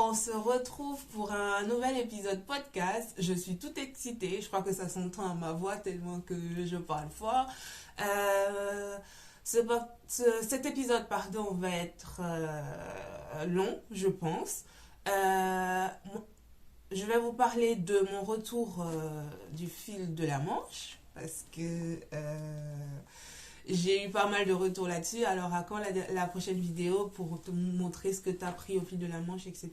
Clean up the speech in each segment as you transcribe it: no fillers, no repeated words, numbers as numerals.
on se retrouve pour un nouvel épisode podcast. Je suis toute excitée, je crois que ça s'entend à ma voix tellement que je parle fort. Cet épisode, va être long, je pense. Je vais vous parler de mon retour du fil de la Manche parce que j'ai eu pas mal de retours là-dessus. Alors, à quand la prochaine vidéo pour te montrer ce que tu as pris au fil de la Manche, etc.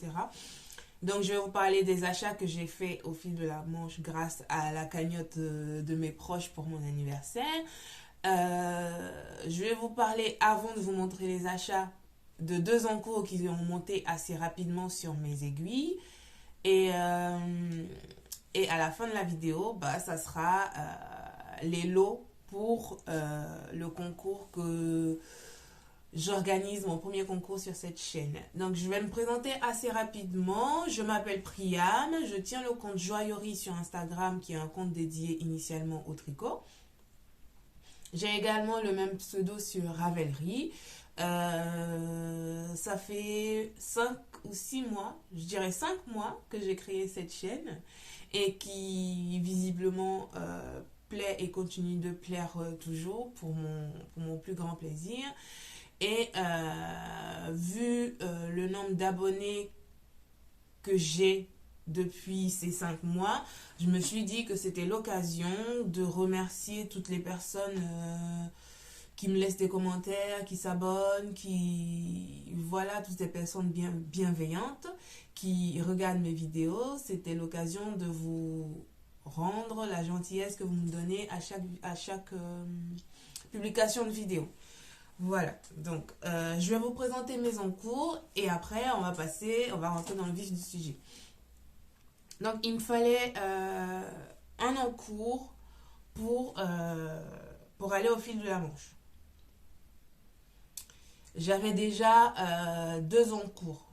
Donc, je vais vous parler des achats que j'ai fait au fil de la Manche grâce à la cagnotte de mes proches pour mon anniversaire. Je vais vous parler, avant de vous montrer les achats, de 2 encours qui ont monté assez rapidement sur mes aiguilles. Et à la fin de la vidéo, ça sera les lots pour le concours que j'organise, mon premier concours sur cette chaîne. Donc, je vais me présenter assez rapidement. Je m'appelle Priam, je tiens le compte Joaillerie sur Instagram, qui est un compte dédié initialement au tricot. J'ai également le même pseudo sur Ravelry. Ça fait 5 ou 6 mois, je dirais 5 mois que j'ai créé cette chaîne et qui visiblement plaît et continue de plaire toujours pour mon plus grand plaisir. Et vu le nombre d'abonnés que j'ai depuis ces 5 mois, je me suis dit que c'était l'occasion de remercier toutes les personnes qui me laissent des commentaires, qui s'abonnent, toutes ces personnes bienveillantes qui regardent mes vidéos. C'était l'occasion de vous rendre la gentillesse que vous me donnez à chaque publication de vidéo. Voilà, donc je vais vous présenter mes encours et après on va rentrer dans le vif du sujet. Donc il me fallait un encours pour aller au fil de la Manche. J'avais déjà 2 encours.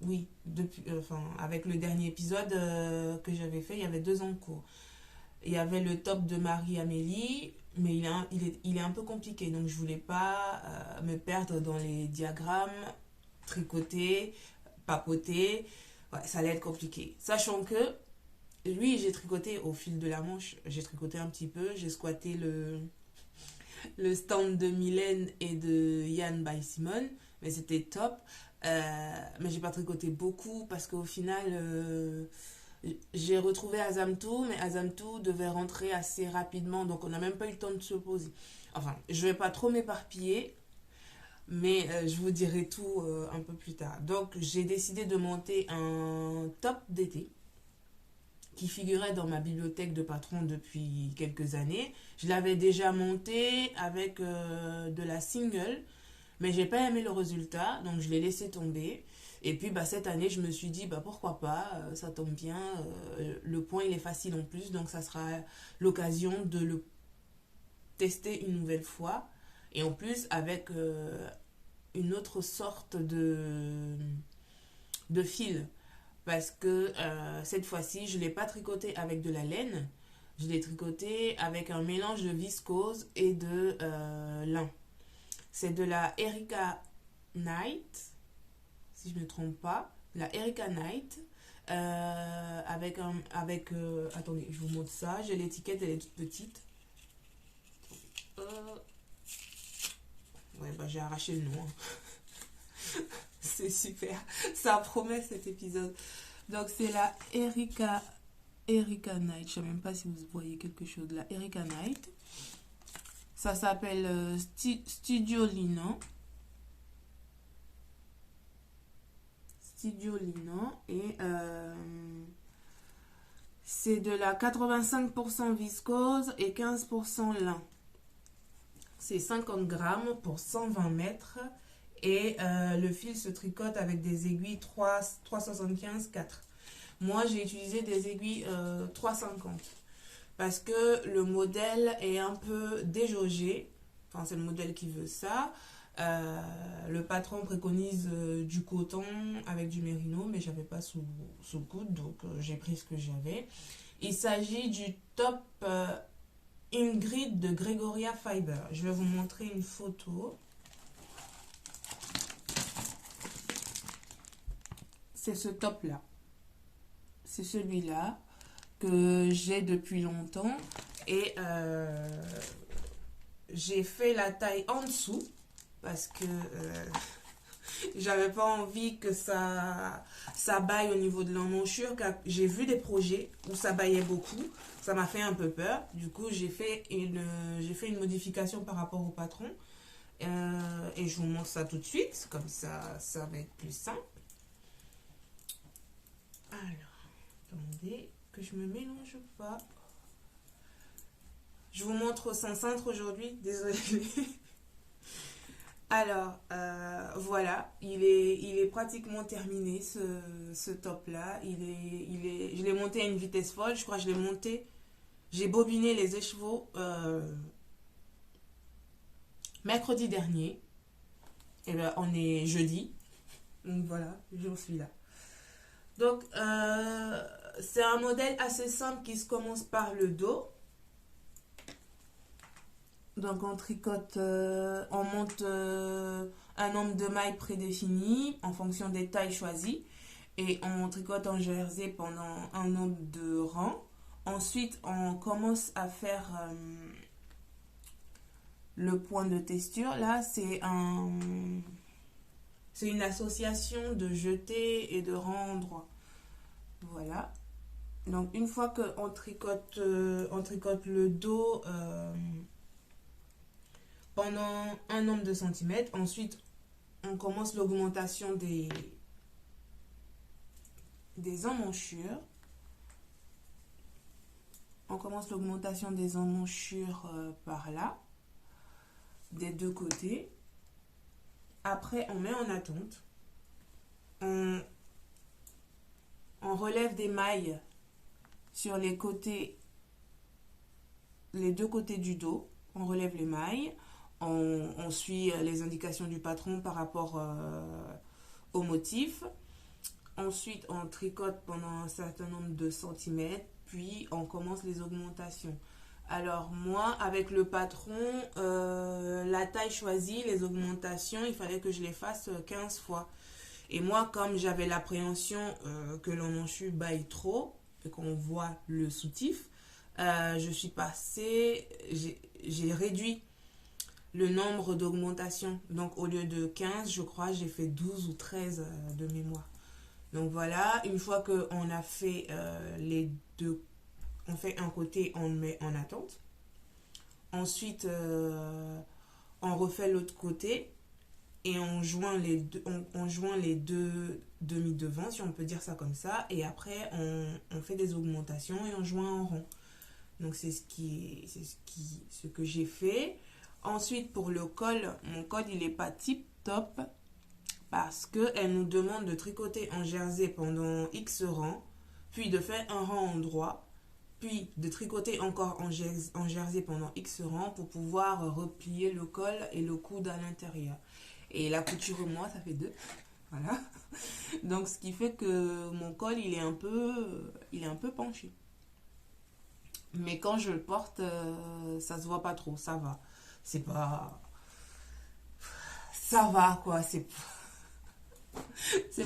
Oui, avec le dernier épisode que j'avais fait, il y avait 2 encours. Il y avait le top de Marie-Amélie, mais il est un peu compliqué, donc je voulais pas me perdre dans les diagrammes, tricoter, papoter. Ouais, ça allait être compliqué. Sachant que, lui, j'ai tricoté au fil de la Manche, j'ai tricoté un petit peu, j'ai squatté le stand de Mylène et de Yann by Simone, mais c'était top. Mais j'ai pas tricoté beaucoup parce qu'au final, j'ai retrouvé Azamtou, mais Azamtou devait rentrer assez rapidement, donc on n'a même pas eu le temps de se poser. Enfin, je vais pas trop m'éparpiller, mais je vous dirai tout un peu plus tard. Donc, j'ai décidé de monter un top d'été qui figurait dans ma bibliothèque de patron depuis quelques années. Je l'avais déjà monté avec de la single, mais j'ai pas aimé le résultat, donc je l'ai laissé tomber. Et puis cette année, je me suis dit pourquoi pas, ça tombe bien, le point il est facile en plus, donc ça sera l'occasion de le tester une nouvelle fois. Et en plus avec une autre sorte de fil. Parce que cette fois-ci, je ne l'ai pas tricoté avec de la laine. Je l'ai tricoté avec un mélange de viscose et de lin. C'est de la Erica Knight, si je ne me trompe pas. La Erica Knight. Attendez, je vous montre ça. J'ai l'étiquette, elle est toute petite. J'ai arraché le nom. C'est super. Ça promet cet épisode. Donc, c'est la Erica Knight. Je ne sais même pas si vous voyez quelque chose. La Erica Knight. Ça s'appelle Studio Lino. Et c'est de la 85% viscose et 15% lin. C'est 50 grammes pour 120 mètres. Et le fil se tricote avec des aiguilles 3,75 4. Moi, j'ai utilisé des aiguilles 3,50 parce que le modèle est un peu déjaugé. Enfin, c'est le modèle qui veut ça. Le patron préconise du coton avec du mérino, mais j'avais pas sous le coude, donc j'ai pris ce que j'avais. Il s'agit du top Ingrid de Gregoria Fiber. Je vais vous montrer une photo. c'est ce top-là. C'est celui-là que j'ai depuis longtemps. Et j'ai fait la taille en dessous parce que j'avais pas envie que ça baille au niveau de l'emmanchure, car j'ai vu des projets où ça baillait beaucoup. Ça m'a fait un peu peur. Du coup, j'ai fait une modification par rapport au patron. Et je vous montre ça tout de suite. Comme ça va être plus simple. Alors, attendez que je me mélange pas. Je vous montre sans cintre aujourd'hui. Désolée. Alors, voilà, il est pratiquement terminé ce top-là. Je l'ai monté à une vitesse folle. Je crois que j'ai bobiné les écheveaux mercredi dernier. Et ben, on est jeudi. Donc voilà, j'en suis là. Donc, c'est un modèle assez simple qui se commence par le dos. Donc on tricote, on monte un nombre de mailles prédéfini en fonction des tailles choisies. Et on tricote en jersey pendant un nombre de rangs. Ensuite, on commence à faire le point de testure. Là, c'est une association de jeté et de rang droit. Voilà. Donc une fois qu'on tricote, on tricote le dos pendant un nombre de centimètres. Ensuite, on commence l'augmentation des emmanchures. On commence l'augmentation des emmanchures par là, des deux côtés. Après, on met en attente. On relève des mailles sur les côtés, les deux côtés du dos. On relève les mailles. On suit les indications du patron par rapport au motif. Ensuite, on tricote pendant un certain nombre de centimètres, puis on commence les augmentations. Alors moi, avec le patron, la taille choisie, les augmentations, il fallait que je les fasse 15 fois. Et moi, comme j'avais l'appréhension que l'emmanchure baille trop, et qu'on voit le soutif, je suis passée, j'ai réduit le nombre d'augmentations. Donc au lieu de 15, je crois, j'ai fait 12 ou 13 de mémoire. Donc voilà, une fois qu'on a fait les deux, on fait un côté, on le met en attente. Ensuite, on refait l'autre côté et on joint les deux demi-devants, si on peut dire ça comme ça. Et après, on fait des augmentations et on joint en rond. Donc c'est ce que j'ai fait. Ensuite, pour le col, mon col, il n'est pas tip top parce qu'elle nous demande de tricoter en jersey pendant X rangs, puis de faire un rang en droit, puis de tricoter encore en jersey pendant X rangs pour pouvoir replier le col et le coude à l'intérieur. Et la couture, moi, ça fait 2. Voilà. Donc, ce qui fait que mon col, il est un peu penché. Mais quand je le porte, ça se voit pas trop, ça va. C'est pas... Ça va, quoi. C'est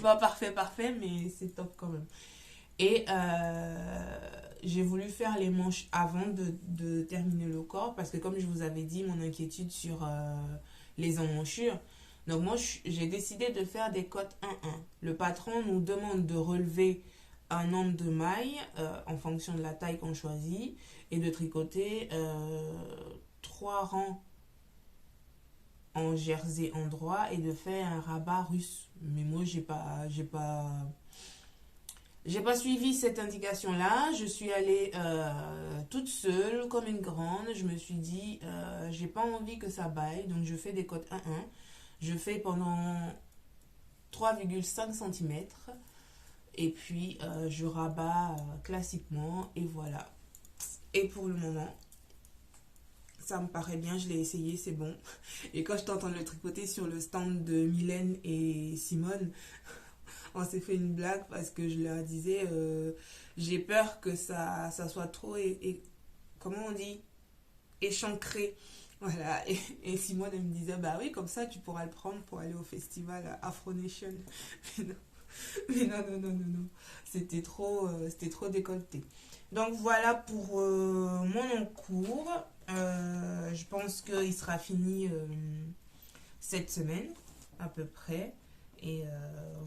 pas parfait, mais c'est top quand même. Et j'ai voulu faire les manches avant de terminer le corps parce que comme je vous avais dit, mon inquiétude sur les emmanchures. Donc moi, j'ai décidé de faire des cotes 1-1. Le patron nous demande de relever un nombre de mailles en fonction de la taille qu'on choisit et de tricoter 3 rangs en jersey en droit et de faire un rabat russe. Mais moi, j'ai pas suivi cette indication-là. Je suis allée toute seule, comme une grande. Je me suis dit, j'ai pas envie que ça baille. Donc, je fais des cotes 1-1. Je fais pendant 3,5 cm. Et puis, je rabats classiquement. Et voilà. Et pour le moment, ça me paraît bien. Je l'ai essayé, c'est bon. Et quand je t'entends le tricoter sur le stand de Mylène et Simone, on s'est fait une blague parce que je leur disais j'ai peur que ça soit trop comment on dit, échancré, voilà. Et Simone elle me disait bah oui, comme ça tu pourras le prendre pour aller au festival Afro Nation. Mais non, non, non, non, non. C'était trop décolleté. Donc voilà pour mon long cours. Je pense qu'il sera fini cette semaine, à peu près. Et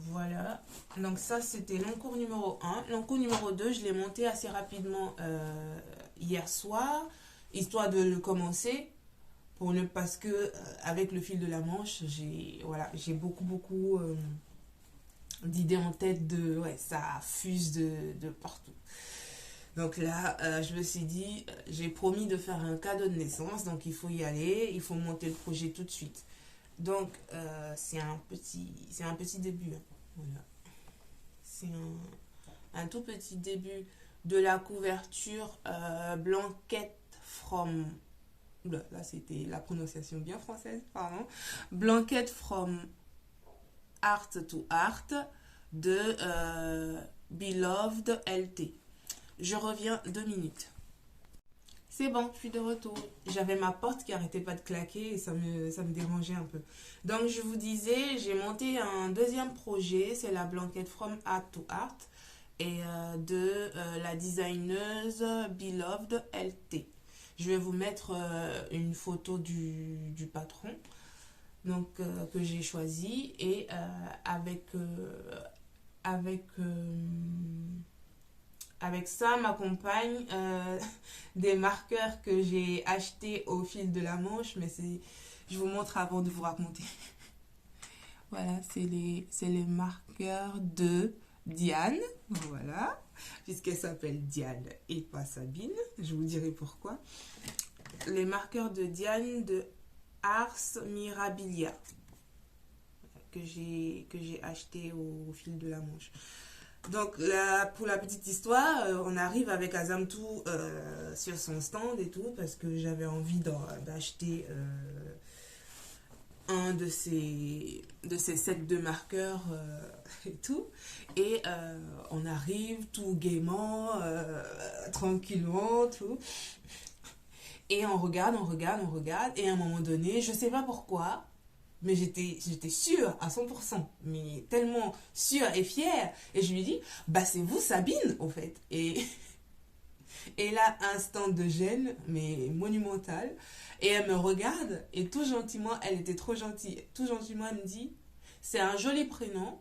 voilà. Donc ça, c'était l'encours numéro un. L'encours numéro 2 je l'ai monté assez rapidement hier soir, histoire de le commencer. Parce que avec le fil de la Manche, j'ai beaucoup d'idées en tête ouais, ça fuse de partout. Donc là, je me suis dit, j'ai promis de faire un cadeau de naissance, donc il faut y aller, il faut monter le projet tout de suite. Donc, c'est un petit début, hein. Voilà. C'est un tout petit début de la couverture Blanquette from... Là, c'était la prononciation bien française, pardon. Blanquette from Art to Art de Beloved LT. Je reviens 2 minutes. C'est bon, je suis de retour. J'avais ma porte qui arrêtait pas de claquer et ça me dérangeait un peu. Donc je vous disais, j'ai monté un deuxième projet, c'est la blanquette From Art to Art et de la designeuse Beloved LT. Je vais vous mettre une photo du patron donc, que j'ai choisi et avec ça m'accompagne des marqueurs que j'ai achetés au fil de la Manche, mais je vous montre avant de vous raconter. Voilà, c'est les marqueurs de Diane, voilà, puisqu'elle s'appelle Diane et pas Sabine, je vous dirai pourquoi. Les marqueurs de Diane de Ars Mirabilia que j'ai acheté au fil de la Manche. Donc là, pour la petite histoire, on arrive avec Azamtou sur son stand et tout parce que j'avais envie d'acheter un de ces sets de marqueurs et tout. Et on arrive tout gaiement, tranquillement, tout. Et on regarde. Et à un moment donné, je sais pas pourquoi, mais j'étais sûre à 100%, mais tellement sûre et fière. Et je lui dis, bah c'est vous Sabine, au fait. Et là, instant de gêne, mais monumental. Et elle me regarde, et tout gentiment, elle était trop gentille. Tout gentiment, elle me dit, c'est un joli prénom,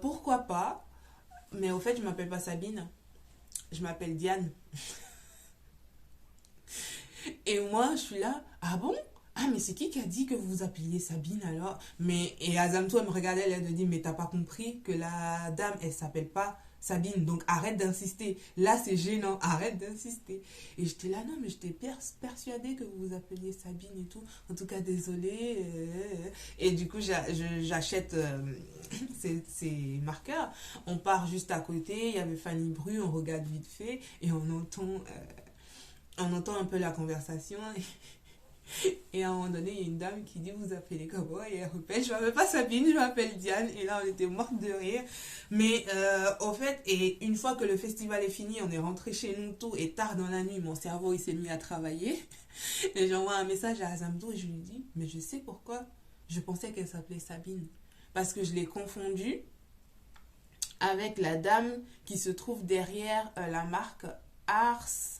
pourquoi pas. Mais au fait, je m'appelle pas Sabine, je m'appelle Diane. Et moi, je suis là, ah bon? Ah, mais c'est qui a dit que vous vous appeliez Sabine alors? Et Azamtou, elle me regardait, elle me dit, mais t'as pas compris que la dame, elle s'appelle pas Sabine, donc arrête d'insister. Là, c'est gênant, arrête d'insister. Et j'étais là, non, mais j'étais persuadée que vous vous appeliez Sabine et tout. En tout cas, désolée. Et du coup, j'achète ces marqueurs. On part juste à côté, il y avait Fanny Bru, on regarde vite fait et on entend un peu la conversation. Et à un moment donné, il y a une dame qui dit, vous appelez comment? Et elle répète, je m'appelle pas Sabine, je m'appelle Diane. Et là, on était morte de rire. Mais au fait, et une fois que le festival est fini, on est rentré chez nous tout. Et tard dans la nuit, mon cerveau, il s'est mis à travailler. Et j'envoie un message à Azamtou et je lui dis, mais je sais pourquoi. Je pensais qu'elle s'appelait Sabine. Parce que je l'ai confondue avec la dame qui se trouve derrière la marque Ars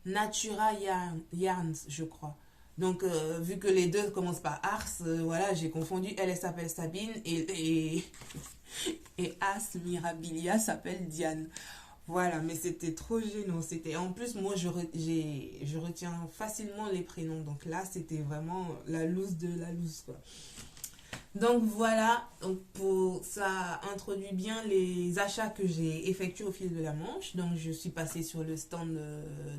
Natura Yarns, je crois. Donc, vu que les deux commencent par Ars, voilà, j'ai confondu. Elle s'appelle Sabine et Ars Mirabilia s'appelle Diane. Voilà, mais c'était trop gênant. En plus, moi, je retiens facilement les prénoms. Donc là, c'était vraiment la loose de la loose, quoi. Donc voilà, ça introduit bien les achats que j'ai effectués au fil de la Manche. Donc je suis passée sur le stand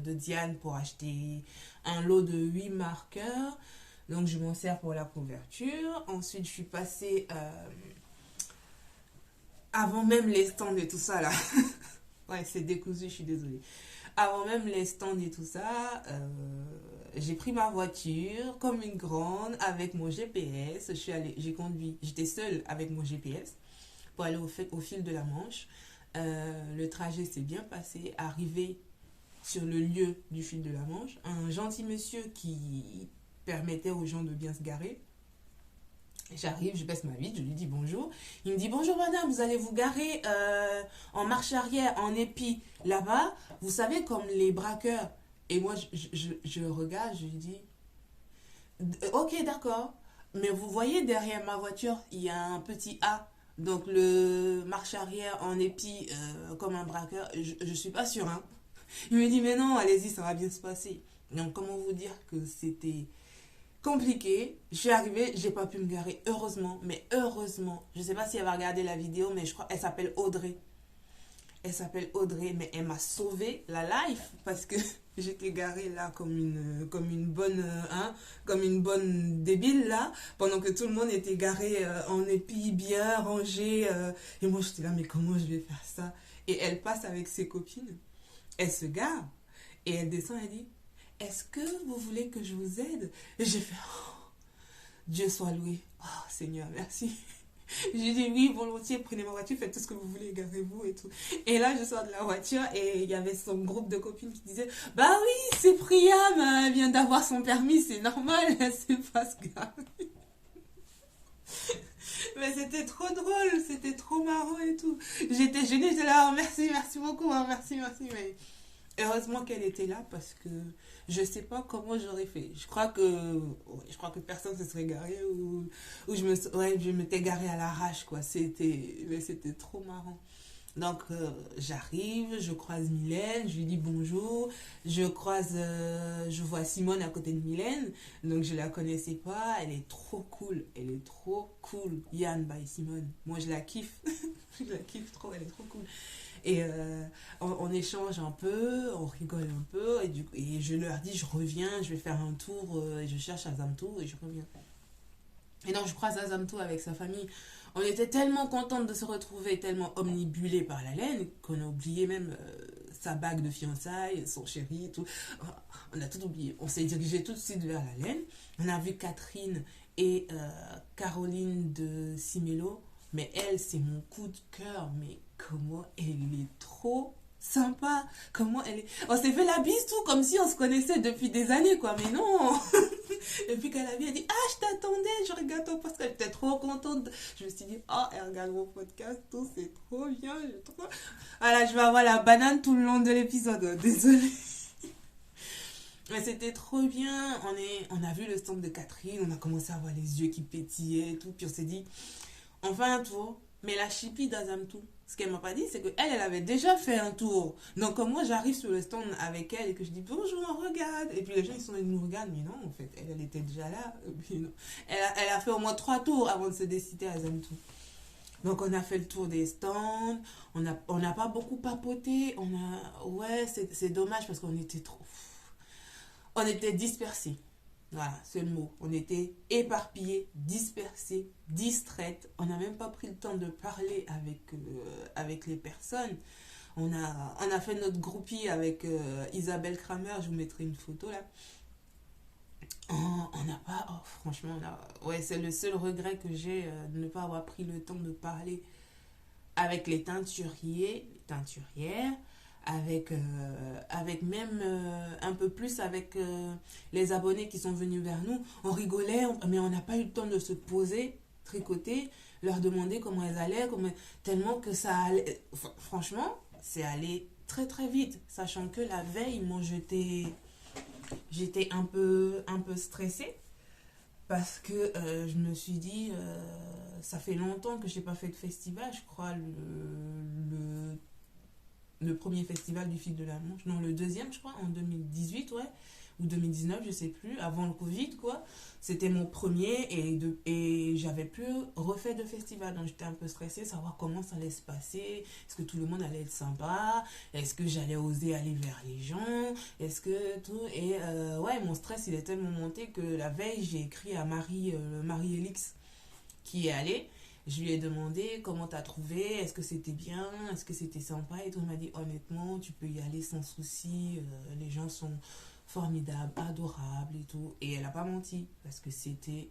de Diane pour acheter un lot de 8 marqueurs. Donc je m'en sers pour la couverture. Ensuite je suis passée avant même les stands et tout ça là. Ouais, c'est décousu, je suis désolée. Avant même les stands et tout ça, j'ai pris ma voiture comme une grande avec mon GPS. J'ai conduit, j'étais seule avec mon GPS pour aller au fil de la Manche. Le trajet s'est bien passé. Arrivé sur le lieu du fil de la Manche, un gentil monsieur qui permettait aux gens de bien se garer J'arrive, je baisse ma vitre, je lui dis bonjour. Il me dit bonjour madame, vous allez vous garer en marche arrière, en épi, là-bas. Vous savez, comme les braqueurs. Et moi, je regarde, je lui dis ok, d'accord. Mais vous voyez derrière ma voiture, il y a un petit A. Donc le marche arrière en épi comme un braqueur, je suis pas sûre. Hein. Il me dit mais non, allez-y, ça va bien se passer. Donc comment vous dire que c'était compliqué. Je suis arrivée, j'ai pas pu me garer, heureusement, mais heureusement. Je sais pas si elle va regarder la vidéo, mais je crois elle s'appelle Audrey. Elle s'appelle Audrey, mais elle m'a sauvé la life parce que j'étais garée là comme une bonne comme une bonne débile là, pendant que tout le monde était garé en épi bien rangé et moi j'étais là mais comment je vais faire ça? Et elle passe avec ses copines, elle se gare et elle descend, elle dit est-ce que vous voulez que je vous aide? Et j'ai fait oh, Dieu soit loué. Oh Seigneur, merci. J'ai dit oui, volontiers, prenez ma voiture, faites tout ce que vous voulez, garez-vous et tout. Et là, je sors de la voiture et il y avait son groupe de copines qui disaient bah oui, c'est Priam, elle vient d'avoir son permis, c'est normal, elle sait pas se garer. Mais c'était trop drôle, c'était trop marrant et tout. J'étais gênée, j'étais là, oh, merci, merci beaucoup, oh, merci, merci. Mais heureusement qu'elle était là parce que je sais pas comment j'aurais fait. Je crois que personne se serait garé ou ouais, je m'étais garée à l'arrache quoi. C'était trop marrant. Donc j'arrive, je croise Mylène, je lui dis bonjour, je vois Simone à côté de Mylène, donc je la connaissais pas, elle est trop cool. Yann by Simone, moi je la kiffe, je la kiffe trop, elle est trop cool. Et on échange un peu, on rigole un peu, et je leur dis, je reviens, je vais faire un tour, et je cherche Azamtou, et je reviens. Et donc je croise Azamtou avec sa famille. On était tellement contente de se retrouver, tellement omnibulés par la laine, qu'on a oublié même sa bague de fiançailles, son chéri, tout. On a tout oublié. On s'est dirigé tout de suite vers la laine. On a vu Catherine et Caroline de Simélo. Mais elle, c'est mon coup de cœur. Mais comment elle est trop sympa. Comment elle est... On s'est fait la bise tout comme si on se connaissait depuis des années, quoi. Mais non. Et puis qu'elle a vu, elle dit ah, je t'attendais, je regarde ton podcast. J'étais trop contente. Je me suis dit oh, elle regarde mon podcast, tout, c'est trop bien. Trop... Voilà, je vais avoir la banane tout le long de l'épisode. Désolée. Mais c'était trop bien. On a vu le stand de Catherine, on a commencé à avoir les yeux qui pétillaient et tout. Puis on s'est dit on fait un tour. Mais la chipie d'Azamtou, ce qu'elle m'a pas dit, c'est qu'elle, elle avait déjà fait un tour. Donc, comme moi, j'arrive sur le stand avec elle et que je dis bonjour, on regarde. Et puis les gens, ils sont venus nous regarder. Mais non, en fait, elle était déjà là. Et puis, non. Elle a fait au moins 3 tours avant de se décider à Azamtou. Donc, on a fait le tour des stands. On n'a pas beaucoup papoté. Ouais, c'est dommage parce qu'on était trop. On était dispersés. Voilà, c'est le mot. On était éparpillés, dispersés, distraites. On n'a même pas pris le temps de parler avec les personnes. On a fait notre groupie avec Isabelle Kramer. Je vous mettrai une photo là. On n'a pas... Oh, franchement, ouais, c'est le seul regret que j'ai de ne pas avoir pris le temps de parler avec les teinturiers, les teinturières, avec même un peu plus avec les abonnés qui sont venus vers nous. On rigolait, mais on n'a pas eu le temps de se poser, tricoter, leur demander comment elles allaient, tellement que ça allait. Franchement, c'est allé très très vite, sachant que la veille, moi j'étais un peu stressée parce que je me suis dit, ça fait longtemps que je n'ai pas fait de festival, je crois le premier festival du fil de la Manche, non le deuxième je crois, en 2018 ouais, ou 2019 je sais plus, avant le Covid quoi, c'était mon premier et j'avais plus refait de festival, donc j'étais un peu stressée, savoir comment ça allait se passer, est-ce que tout le monde allait être sympa, est-ce que j'allais oser aller vers les gens, est-ce que tout, et ouais mon stress il est tellement monté que la veille j'ai écrit à Marie Elix qui est allée. Je lui ai demandé comment t'as trouvé, est-ce que c'était bien, est-ce que c'était sympa et tout. Elle m'a dit honnêtement, tu peux y aller sans souci, les gens sont formidables, adorables et tout. Et elle a pas menti parce que c'était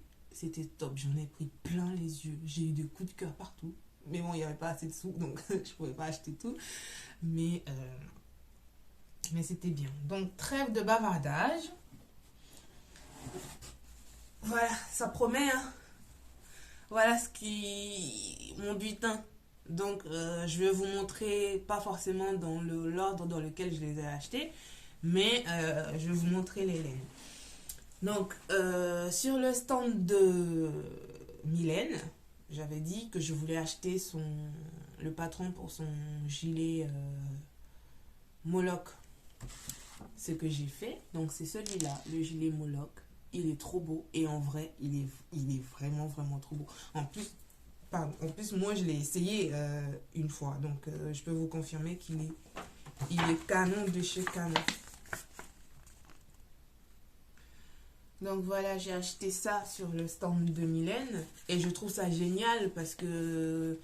top. J'en ai pris plein les yeux. J'ai eu des coups de cœur partout. Mais bon, il n'y avait pas assez de sous, donc je pouvais pas acheter tout. Mais c'était bien. Donc trêve de bavardage. Voilà, ça promet, hein. voilà mon butin. Donc, je vais vous montrer, pas forcément dans l'ordre dans lequel je les ai achetés, mais je vais vous montrer les laines. Donc, sur le stand de Mylène, j'avais dit que je voulais acheter le patron pour son gilet Moloch. Ce que j'ai fait, donc c'est celui-là, le gilet Moloch. Il est trop beau et en vrai, il est vraiment, vraiment trop beau. En plus, moi, je l'ai essayé une fois, donc je peux vous confirmer il est canon de chez canon. Donc voilà, j'ai acheté ça sur le stand de Mylène et je trouve ça génial parce que,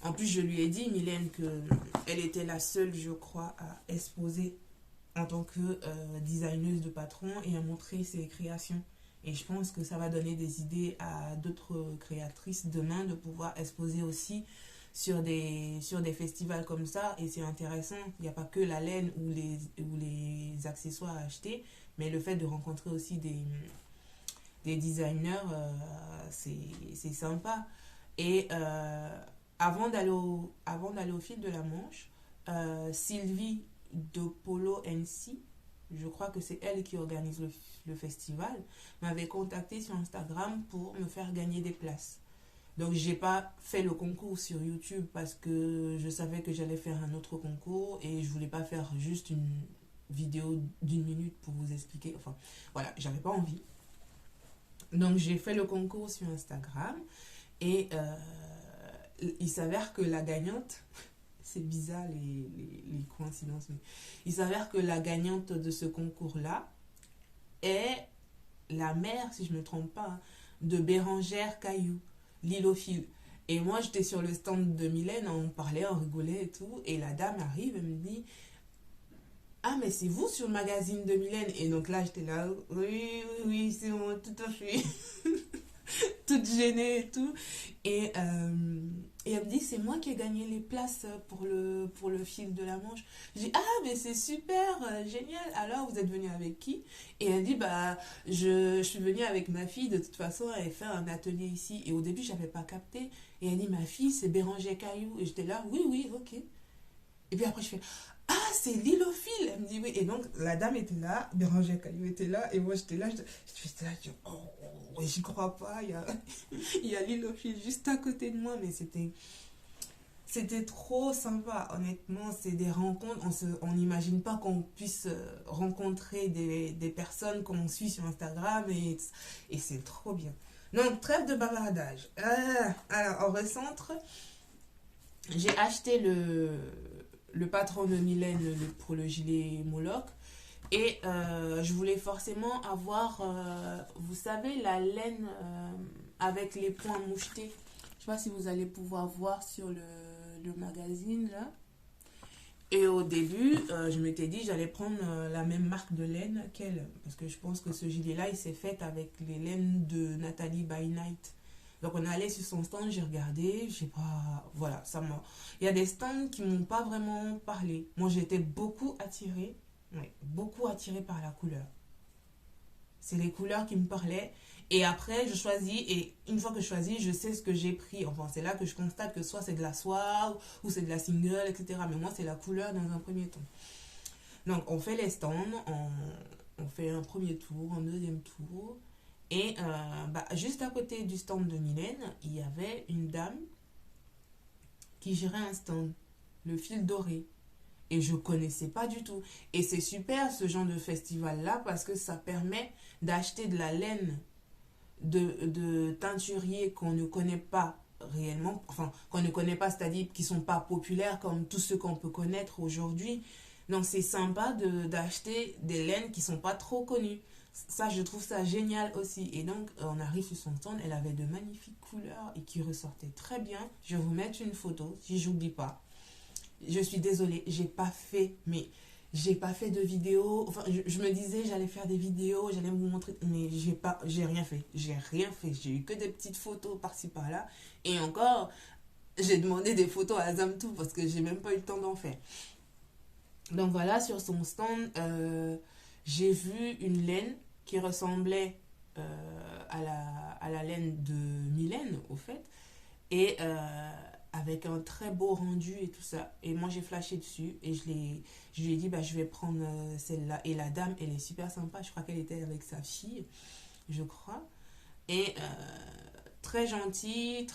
en plus, je lui ai dit, Mylène, qu'elle était la seule, je crois, à exposer en tant que designeuse de patron et à montrer ses créations. Et je pense que ça va donner des idées à d'autres créatrices demain de pouvoir exposer aussi sur des festivals comme ça. Et c'est intéressant, il n'y a pas que la laine ou les accessoires à acheter, mais le fait de rencontrer aussi des designers, c'est sympa. Et avant d'aller au fil de la Manche, Sylvie de Polo NC, je crois que c'est elle qui organise le festival, m'avait contacté sur Instagram pour me faire gagner des places. Donc j'ai pas fait le concours sur YouTube parce que je savais que j'allais faire un autre concours et je voulais pas faire juste une vidéo d'1 minute pour vous expliquer. Enfin voilà, j'avais pas envie. Donc j'ai fait le concours sur Instagram et il s'avère que la gagnante, c'est bizarre les coïncidences, mais il s'avère que la gagnante de ce concours-là est la mère, si je ne me trompe pas, hein, de Bérangère Caillou, l'îlophile. Et moi, j'étais sur le stand de Mylène, on parlait, on rigolait et tout, et la dame arrive et me dit: ah, mais c'est vous sur le magazine de Mylène? Et donc là, j'étais là: oui, oui, oui, c'est moi, tout à fait. Toute gênée et tout. Et elle me dit: c'est moi qui ai gagné les places pour le fil de la Manche. Je dis: ah, mais c'est super, génial. Alors, vous êtes venu avec qui? Et elle dit: bah, je suis venue avec ma fille. De toute façon, elle fait un atelier ici. Et au début, je n'avais pas capté. Et elle dit: ma fille, c'est Bérangère Caillou. Et j'étais là: oui, oui, ok. Et puis après, je fais: ah, c'est l'îlophile. Elle me dit: oui. Et donc, la dame était là, Bérangère Caillou était là, et moi, j'étais là, j'étais là, oh, j'y crois pas, il y a l'îlophile juste à côté de moi, mais c'était trop sympa, honnêtement. C'est des rencontres, on n'imagine pas qu'on puisse rencontrer des personnes qu'on suit sur Instagram, et c'est trop bien. Donc, trêve de bavardage. Alors, on recentre. J'ai acheté le patron de Mylène pour le gilet Moloch. Et je voulais forcément avoir, vous savez, la laine avec les points mouchetés. Je sais pas si vous allez pouvoir voir sur le magazine là. Et au début, je m'étais dit j'allais prendre la même marque de laine qu'elle. Parce que je pense que ce gilet-là, il s'est fait avec les laines de Nathalie by Night. Donc on est allé sur son stand, j'ai regardé, je sais pas, voilà, ça m'a... Il y a des stands qui m'ont pas vraiment parlé. Moi, j'étais beaucoup attirée par la couleur. C'est les couleurs qui me parlaient. Et après, je choisis, et une fois que je choisis, je sais ce que j'ai pris. Enfin, c'est là que je constate que soit c'est de la soie, ou c'est de la single, etc. Mais moi, c'est la couleur dans un premier temps. Donc, on fait les stands, on fait un premier tour, un deuxième tour. Et juste à côté du stand de Mylène, il y avait une dame qui gérait un stand, le fil doré. Et je connaissais pas du tout. Et c'est super ce genre de festival-là parce que ça permet d'acheter de la laine de teinturiers qu'on ne connaît pas réellement, enfin qu'on ne connaît pas, c'est-à-dire qui sont pas populaires comme tous ceux qu'on peut connaître aujourd'hui. Donc c'est sympa d'acheter des laines qui sont pas trop connues. Ça, je trouve ça génial aussi. Et donc, on arrive sur son stand, elle avait de magnifiques couleurs et qui ressortaient très bien. Je vais vous mettre une photo, si j'oublie pas. Je suis désolée, j'ai pas fait de vidéo. Enfin, je me disais j'allais faire des vidéos, j'allais vous montrer, mais j'ai rien fait. J'ai eu que des petites photos par-ci par-là. Et encore, j'ai demandé des photos à Zamtou parce que j'ai même pas eu le temps d'en faire. Donc voilà, sur son stand, j'ai vu une laine qui ressemblait à à la laine de Mylène, au fait. Et avec un très beau rendu et tout ça. Et moi, j'ai flashé dessus et je lui ai dit, bah, je vais prendre celle-là. Et la dame, elle est super sympa. Je crois qu'elle était avec sa fille, je crois. Et très gentille,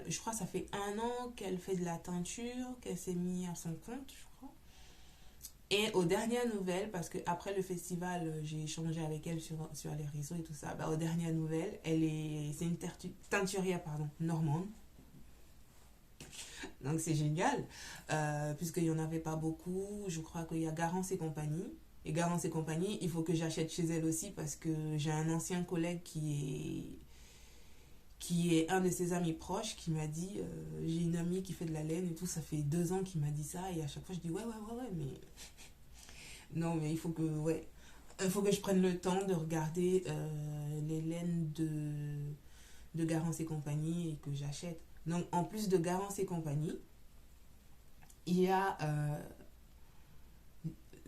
je crois que ça fait 1 an qu'elle fait de la teinture, qu'elle s'est mise à son compte, je crois. Et aux dernières nouvelles, parce qu'après le festival, j'ai échangé avec elle sur les réseaux et tout ça, bah, aux dernières nouvelles, c'est une teinturière pardon, normande. Donc c'est génial, puisqu'il n'y en avait pas beaucoup. Je crois qu'il y a Garance et compagnie. Et Garance et compagnie, il faut que j'achète chez elle aussi parce que j'ai un ancien collègue qui est un de ses amis proches qui m'a dit j'ai une amie qui fait de la laine et tout, ça fait 2 ans qu'il m'a dit ça et à chaque fois je dis ouais mais non mais il faut que je prenne le temps de regarder les laines de Garance et compagnie et que j'achète. Donc en plus de Garance et compagnie, il y a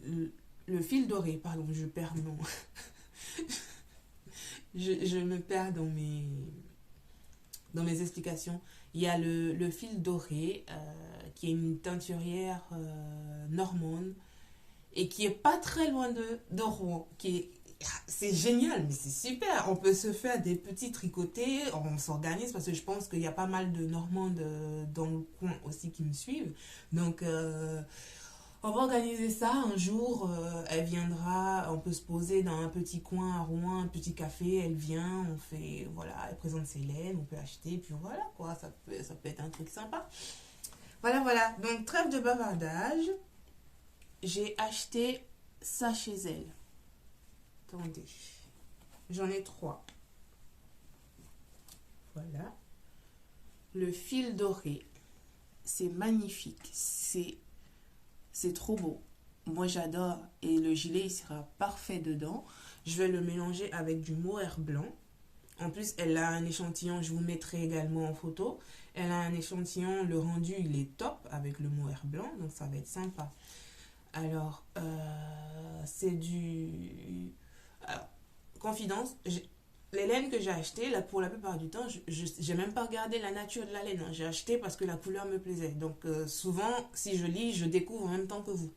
le fil doré, pardon, je perds mon je me perds dans mes explications. Il y a le fil doré, qui est une teinturière normande et qui est pas très loin de Rouen. C'est génial, mais c'est super. On peut se faire des petits tricotés, on s'organise parce que je pense qu'il y a pas mal de Normandes dans le coin aussi qui me suivent. Donc, on va organiser ça un jour. Elle viendra, on peut se poser dans un petit coin à Rouen, un petit café. Elle vient, on fait, voilà, elle présente ses laines, on peut acheter, puis voilà quoi, ça peut être un truc sympa. Voilà. Donc, trêve de bavardage. J'ai acheté ça chez elle. Attendez, j'en ai 3. Voilà. Le fil doré, c'est magnifique, c'est trop beau. Moi j'adore et le gilet il sera parfait dedans. Je vais le mélanger avec du mohair blanc. En plus, elle a un échantillon, je vous mettrai également en photo. Elle a un échantillon, le rendu il est top avec le mohair blanc, donc ça va être sympa. Alors, c'est du... Alors, confidence, les laines que j'ai achetées, là, pour la plupart du temps, j'ai même pas regardé la nature de la laine, hein. J'ai acheté parce que la couleur me plaisait. Donc, souvent, si je lis, je découvre en même temps que vous.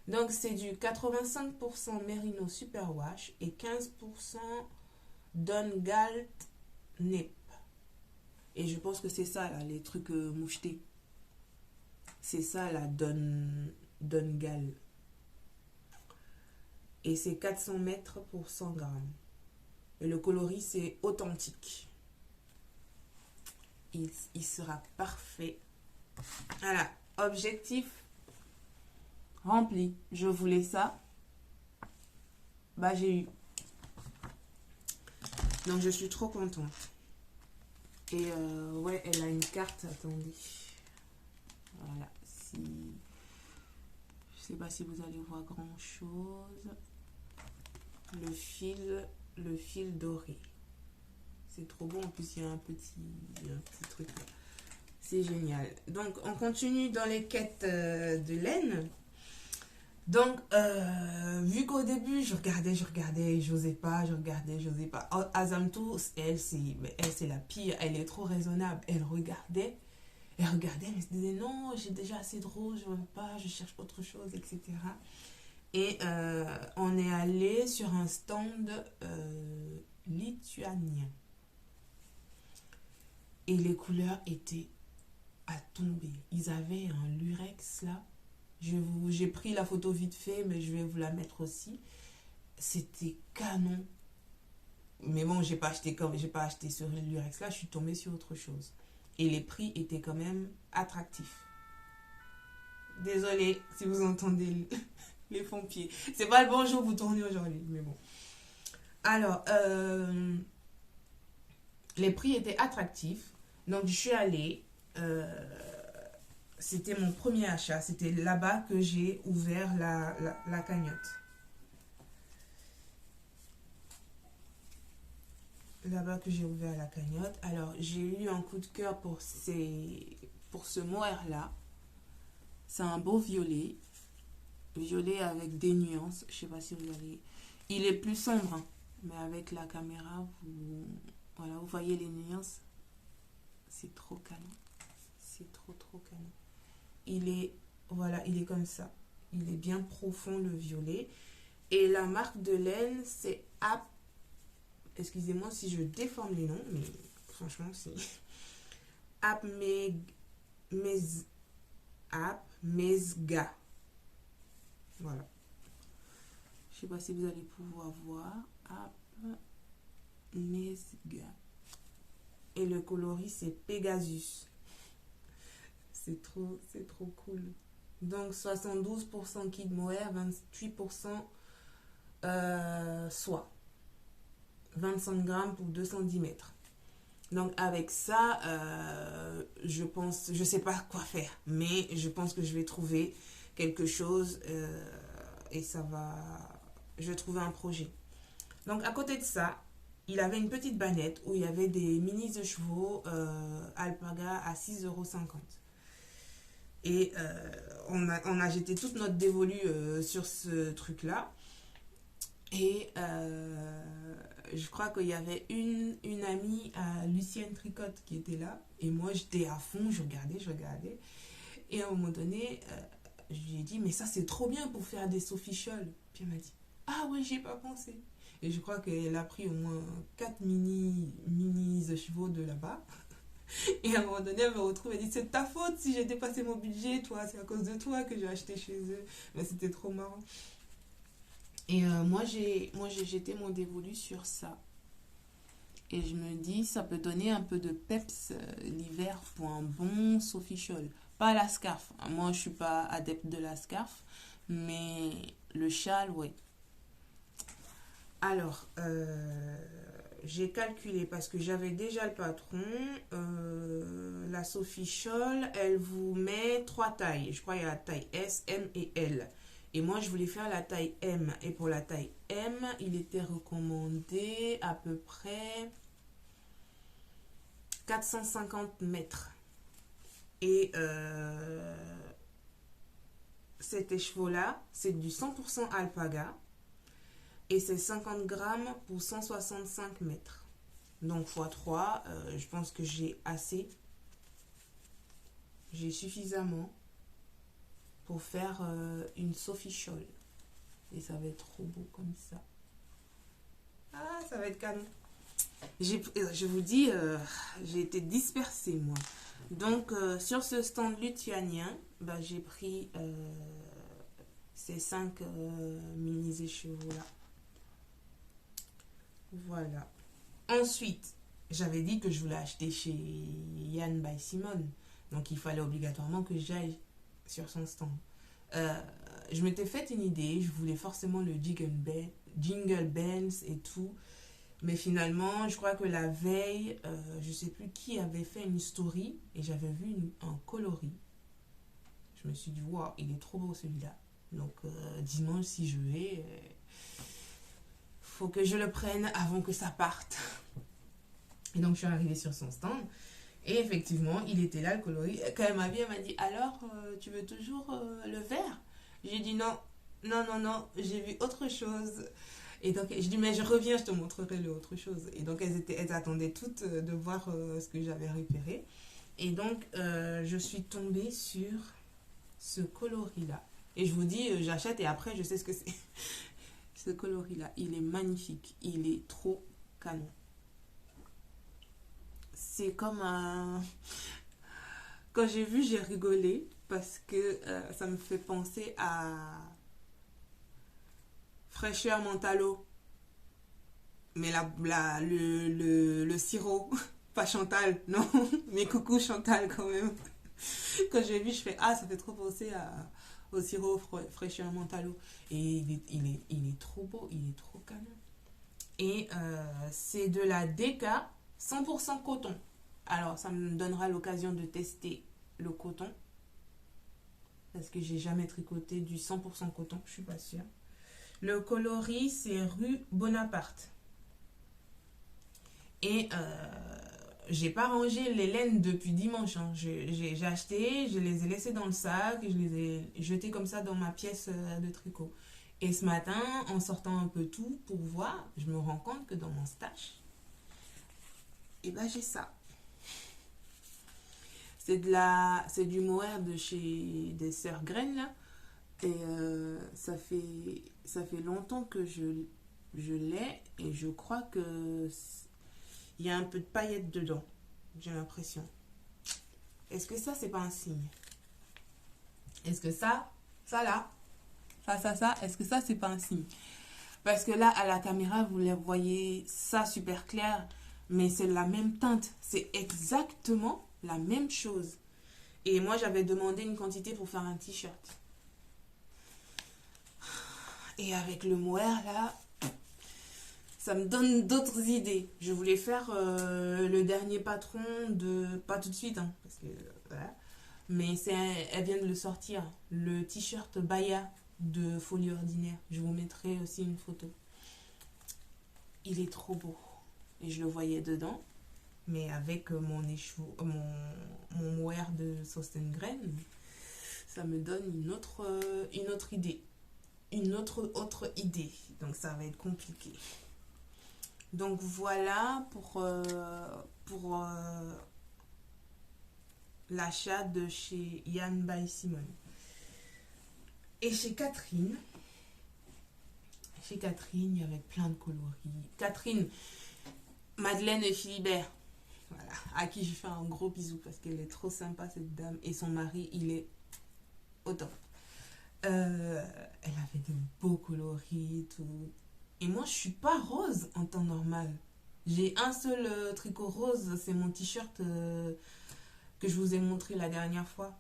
Donc, c'est du 85% Merino Superwash et 15% Dungalt Nip. Et je pense que c'est ça, là, les trucs mouchetés. C'est ça, la Dungal. Et c'est 400 mètres pour 100 grammes. Et le coloris, c'est authentique. Il sera parfait. Voilà, objectif rempli. Je voulais ça. Bah, j'ai eu. Donc, je suis trop contente. Et ouais, elle a une carte. Attendez. Voilà. Je sais pas si vous allez voir grand chose. Le fil doré. C'est trop bon. En plus, il y a un petit truc là. C'est génial. Donc, on continue dans les quêtes de laine. Donc, vu qu'au début, je regardais, j'osais pas, j'osais pas. Azamtou, elle, c'est la pire. Elle est trop raisonnable. Elle regardait, mais elle se disait non, j'ai déjà assez de rose, je veux pas, je cherche autre chose, etc. Et on est allé sur un stand lituanien. Et les couleurs étaient à tomber. Ils avaient un lurex là. J'ai pris la photo vite fait, mais je vais vous la mettre aussi. C'était canon. Mais bon, j'ai pas acheté sur le lurex là, je suis tombée sur autre chose. Et les prix étaient quand même attractifs. Désolée si vous entendez les pompiers. C'est pas le bon jour vous tournez aujourd'hui, mais bon. Alors, les prix étaient attractifs. Donc, je suis allée. C'était mon premier achat. C'était là-bas que j'ai ouvert la cagnotte. Là-bas que j'ai ouvert la cagnotte. Alors, j'ai eu un coup de cœur pour ce mohair-là. C'est un beau violet. Violet avec des nuances. Je sais pas si vous allez... Il est plus sombre. Hein. Mais avec la caméra, voilà, vous voyez les nuances. C'est trop canon. C'est trop canon. Voilà, il est comme ça. Il est bien profond, le violet. Et la marque de laine, c'est App. Excusez-moi si je déforme les noms, mais franchement, c'est App Mesga. Voilà. Je sais pas si vous allez pouvoir voir. App Mesga. Et le coloris, c'est Pegasus. C'est trop cool. Donc 72% kid mohair, 28% soie. 25 grammes pour 210 mètres. Donc avec ça, je sais pas quoi faire, mais je pense que je vais trouver quelque chose et je vais trouver un projet. Donc à côté de ça, il avait une petite bannette où il y avait des mini de chevaux alpaga à 6,50 €. Et on a jeté toute notre dévolu sur ce truc-là. Et je crois qu'il y avait une amie à Lucienne Tricotte qui était là. Et moi, j'étais à fond, je regardais. Et à un moment donné, je lui ai dit, mais ça, c'est trop bien pour faire des sophicholes. Puis elle m'a dit, ah ouais, j'y ai pas pensé. Et je crois qu'elle a pris au moins 4 mini chevaux de là-bas. Et à un moment donné, elle me retrouve, elle dit, c'est de ta faute si j'ai dépassé mon budget, toi, c'est à cause de toi que j'ai acheté chez eux. Mais c'était trop marrant. Et moi, j'ai jeté mon dévolu sur ça. Et je me dis, ça peut donner un peu de peps l'hiver pour un bon sophichol. Pas la scarf. Moi, je suis pas adepte de la scarf. Mais le châle, ouais. Alors, j'ai calculé parce que j'avais déjà le patron. La sophichol, elle vous met 3 tailles. Je crois qu'il y a la taille S, M et L. Et moi, je voulais faire la taille M. Et pour la taille M, il était recommandé à peu près 450 mètres. Et cet écheveau-là, c'est du 100% alpaga. Et c'est 50 grammes pour 165 mètres. Donc, x3, je pense que j'ai assez. J'ai suffisamment pour faire une sophichole. Et ça va être trop beau comme ça. Ah, ça va être canon. Je vous dis, j'ai été dispersée, moi. Donc, sur ce stand luthianien, bah, j'ai pris ces 5 mini écheveaux-là. Voilà. Ensuite, j'avais dit que je voulais acheter chez Yann by Simone. Donc, il fallait obligatoirement que j'aille sur son stand. Je m'étais fait une idée. Je voulais forcément le jingle bells et tout. Mais finalement, je crois que la veille, je ne sais plus qui avait fait une story et j'avais vu un coloris. Je me suis dit, waouh, il est trop beau celui-là. Donc, dimanche, si je vais, faut que je le prenne avant que ça parte. Et donc, je suis arrivée sur son stand. Et effectivement, il était là, le coloris. Quand elle m'a vu, elle m'a dit, alors, tu veux toujours le vert? J'ai dit non, j'ai vu autre chose. Et donc, je dis, mais je reviens, je te montrerai l'autre chose. Et donc, elles attendaient toutes de voir ce que j'avais repéré. Et donc, je suis tombée sur ce coloris-là. Et je vous dis, j'achète et après, je sais ce que c'est. Ce coloris-là, il est magnifique. Il est trop canon. C'est comme un... Quand j'ai vu, j'ai rigolé parce que ça me fait penser à Fraîcheur Mentalo. Mais le sirop, pas Chantal, non, mais coucou Chantal quand même. Quand j'ai vu, je fais, ah, ça fait trop penser au sirop Fraîcheur Mentalo. Et il est trop beau, il est trop canon. Et c'est de la DK 100% coton. Alors, ça me donnera l'occasion de tester le coton. Parce que j'ai jamais tricoté du 100% coton, je suis pas sûre. Le coloris, c'est rue Bonaparte. Et j'ai pas rangé les laines depuis dimanche. Hein. J'ai acheté, je les ai laissées dans le sac, je les ai jetées comme ça dans ma pièce de tricot. Et ce matin, en sortant un peu tout pour voir, je me rends compte que dans mon stash, et ben j'ai ça. C'est du mohair de chez des sœurs Graines là. Et ça fait longtemps que je l'ai et je crois que il y a un peu de paillettes dedans. J'ai l'impression. Est-ce que ça, c'est pas un signe? Est-ce que ça là, ça, est-ce que ça, c'est pas un signe? Parce que là, à la caméra, vous les voyez ça super clair, mais c'est la même teinte. C'est exactement la même chose. Et moi, j'avais demandé une quantité pour faire un t-shirt. Et avec le mohair, là, ça me donne d'autres idées. Je voulais faire le dernier patron de... Pas tout de suite, hein, parce que... Voilà. Mais elle vient de le sortir. Le t-shirt Baya de Folie Ordinaire. Je vous mettrai aussi une photo. Il est trop beau. Et je le voyais dedans. Mais avec mon mohair de Sostengren, ça me donne une autre idée. Une autre idée. Donc ça va être compliqué. Donc voilà pour l'achat de chez Yann by Simone. Et chez Catherine, il y avait plein de coloris. Catherine, Madeleine et Philibert, voilà, à qui je fais un gros bisou parce qu'elle est trop sympa cette dame. Et son mari, il est au top. Elle avait de beaux coloris, tout. Et moi, je suis pas rose en temps normal. J'ai un seul tricot rose, c'est mon t-shirt que je vous ai montré la dernière fois.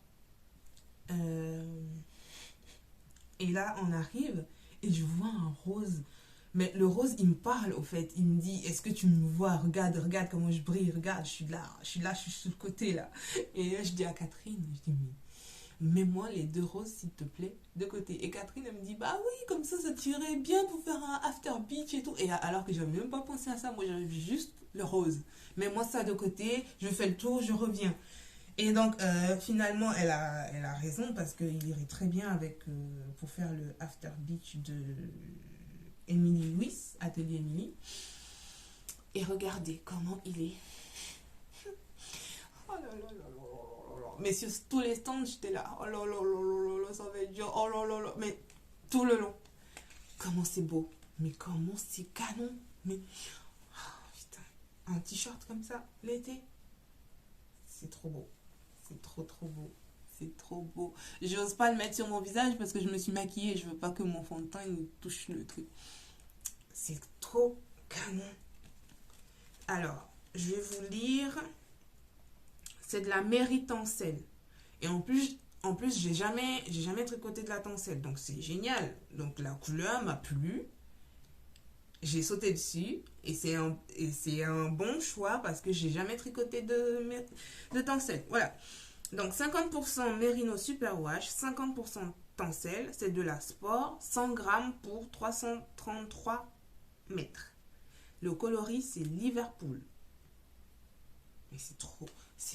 Et là, on arrive et je vois un rose. Mais le rose, il me parle au fait. Il me dit, est-ce que tu me vois? Regarde comment je brille. Regarde, je suis là, je suis sur le côté là. Et là, je dis à Catherine, je dis, mets-moi les deux roses s'il te plaît de côté. Et Catherine elle me dit bah oui comme ça tirait bien pour faire un after beach et tout. Et alors que j'avais même pas pensé à ça, moi j'avais vu juste le rose. Mets-moi ça de côté, je fais le tour, je reviens. Et donc finalement elle a raison parce qu'il irait très bien avec pour faire le after beach de Émilie Louis, Atelier Émilie. Et regardez comment il est. Oh là là là là. Mais sur tous les stands, j'étais là. Oh là là là là, ça va être dur. Oh là là là. Mais tout le long. Comment c'est beau. Mais comment c'est canon. Mais. Oh, putain. Un t-shirt comme ça, l'été. C'est trop beau. C'est trop beau. C'est trop beau. J'ose pas le mettre sur mon visage parce que je me suis maquillée. Je veux pas que mon fond de teint il touche le truc. C'est trop canon. Alors, je vais vous lire. C'est de la méritancelle. Et en plus j'ai jamais tricoté de la tencelle. Donc c'est génial. Donc la couleur m'a plu. J'ai sauté dessus. Et c'est un bon choix parce que j'ai jamais tricoté de tencelle. Voilà. Donc 50% Merino Superwash, 50% tencelle. C'est de la sport. 100 grammes pour 333 mètres. Le coloris c'est Liverpool. Mais c'est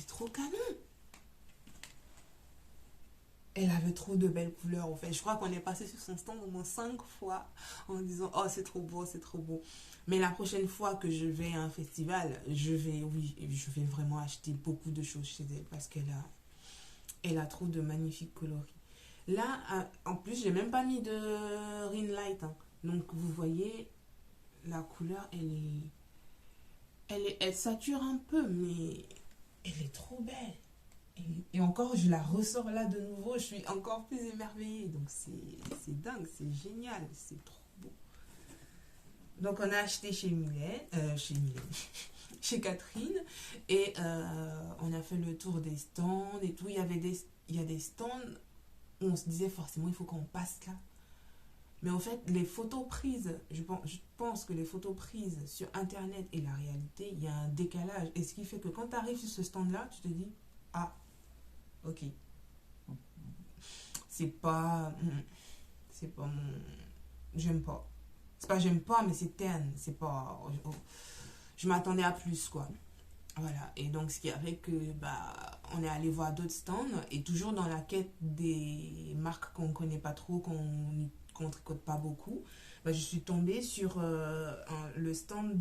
trop canon. Elle avait trop de belles couleurs en fait. Je crois qu'on est passé sur son stand au moins 5 fois en disant oh c'est trop beau, c'est trop beau. Mais la prochaine fois que je vais à un festival, je vais vraiment acheter beaucoup de choses chez elle parce qu'elle a trop de magnifiques coloris. Là, en plus, j'ai même pas mis de Ring Light. Hein. Donc vous voyez, la couleur, elle sature un peu, mais elle est trop belle. Et encore, je la ressors là de nouveau, je suis encore plus émerveillée. Donc c'est dingue, c'est génial, c'est trop beau. Donc on a acheté chez chez Catherine, et on a fait le tour des stands et tout. Il y a des stands où on se disait forcément il faut qu'on passe là. Mais en fait, les photos prises, je pense que les photos prises sur Internet et la réalité, il y a un décalage. Et ce qui fait que quand tu arrives sur ce stand-là, tu te dis, ah, ok. C'est pas mon... J'aime pas. C'est pas j'aime pas, mais c'est terne. C'est pas... Je m'attendais à plus, quoi. Voilà. Et donc, ce qui a fait que, on est allé voir d'autres stands, et toujours dans la quête des marques qu'on connaît pas trop, qu'on qu'on tricote pas beaucoup, bah, je suis tombée sur le stand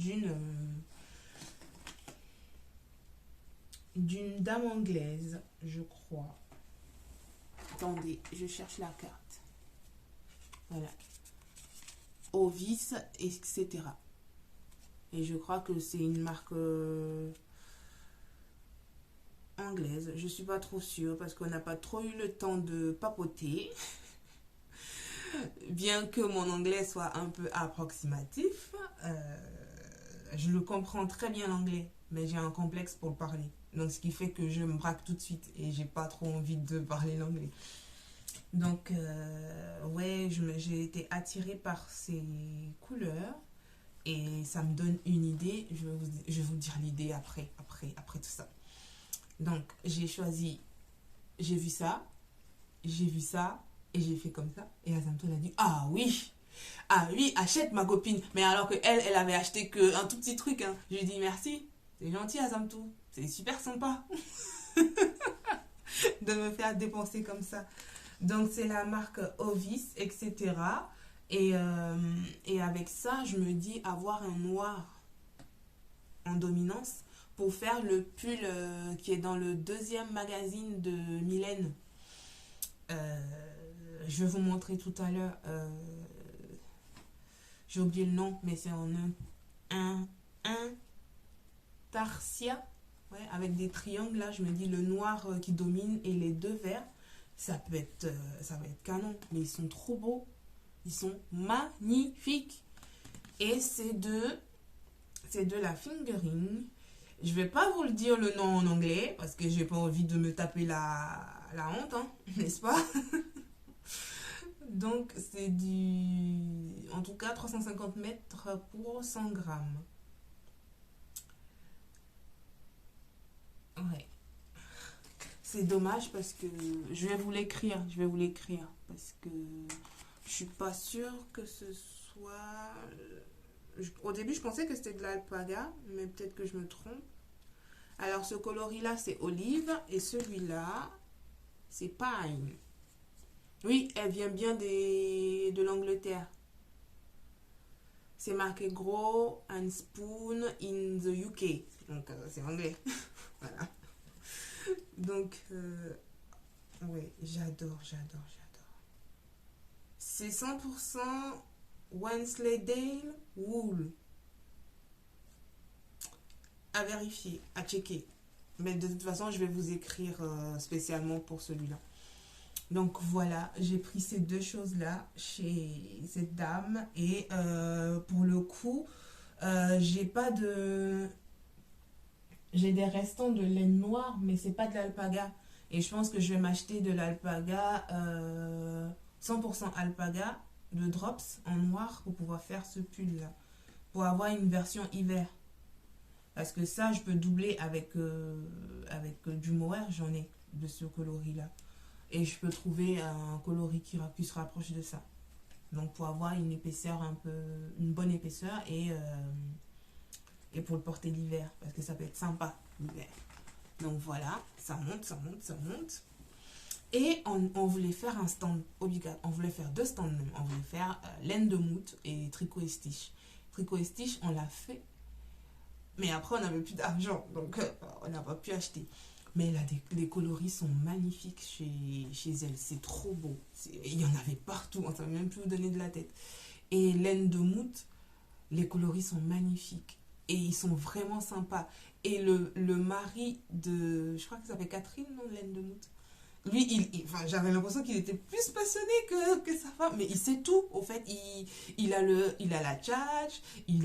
d'une dame anglaise, je crois. Attendez, je cherche la carte. Voilà. Ovis, etc. Et je crois que c'est une marque anglaise. Je suis pas trop sûre parce qu'on n'a pas trop eu le temps de papoter. Bien que mon anglais soit un peu approximatif, je le comprends très bien l'anglais, mais j'ai un complexe pour le parler. Donc ce qui fait que je me braque tout de suite et j'ai pas trop envie de parler l'anglais. Donc ouais, j'ai été attirée par ces couleurs et ça me donne une idée. Je vais vous dire l'idée après tout ça. Donc j'ai choisi, j'ai vu ça et j'ai fait comme ça. Et Azamto a dit ah oui, achète ma copine. Mais alors que elle avait acheté que un tout petit truc. Hein. Je lui ai dit merci, c'est gentil Azamto, c'est super sympa de me faire dépenser comme ça. Donc c'est la marque Ovis, etc. Et avec ça, je me dis avoir un noir en dominance pour faire le pull qui est dans le deuxième magazine de Mylène. Je vais vous montrer tout à l'heure. J'ai oublié le nom, mais c'est en un tarsia. Ouais, avec des triangles là, je me dis le noir qui domine et les deux verts. Ça va être canon. Mais ils sont trop beaux. Ils sont magnifiques. Et c'est de la fingering. Je vais pas vous le dire le nom en anglais parce que j'ai pas envie de me taper la honte, hein, n'est-ce pas? Donc c'est en tout cas 350 mètres pour 100 grammes. Ouais. C'est dommage parce que je vais vous l'écrire. Parce que je suis pas sûre que ce soit... Au début, je pensais que c'était de l'alpaga, mais peut-être que je me trompe. Alors, ce coloris-là, c'est olive. Et celui-là, c'est pine. Oui, elle vient bien de l'Angleterre. C'est marqué Grow and Spoon in the UK. Donc, c'est anglais. Voilà. Donc, oui, j'adore. C'est 100% Wensleydale Wool. À vérifier, à checker. Mais de toute façon, je vais vous écrire spécialement pour celui-là. Donc voilà, j'ai pris ces deux choses-là chez cette dame. Et pour le coup, j'ai pas de... J'ai des restants de laine noire, mais c'est pas de l'alpaga. Et je pense que je vais m'acheter de l'alpaga, 100% alpaga, de drops en noir pour pouvoir faire ce pull-là. Pour avoir une version hiver. Parce que ça, je peux doubler avec du mohair, j'en ai de ce coloris-là. Et je peux trouver un coloris qui se rapproche de ça. Donc pour avoir une épaisseur une bonne épaisseur et pour le porter l'hiver. Parce que ça peut être sympa l'hiver. Donc voilà, ça monte. Et on voulait faire un stand obligatoire. On voulait faire deux stands même. On voulait faire laine de moute et tricot et stitch. Tricot et stitch, on l'a fait. Mais après, on n'avait plus d'argent. Donc, on n'a pas pu acheter. Mais là, les coloris sont magnifiques chez elle. C'est trop beau. Il y en avait partout. On ne savait même plus où donner de la tête. Et laine de moute, les coloris sont magnifiques. Et ils sont vraiment sympas. Et le mari de... Je crois que ça s'appelle Catherine, non, laine de moute. Lui, enfin, j'avais l'impression qu'il était plus passionné que sa femme. Mais il sait tout. Au fait, il a la tchatch, il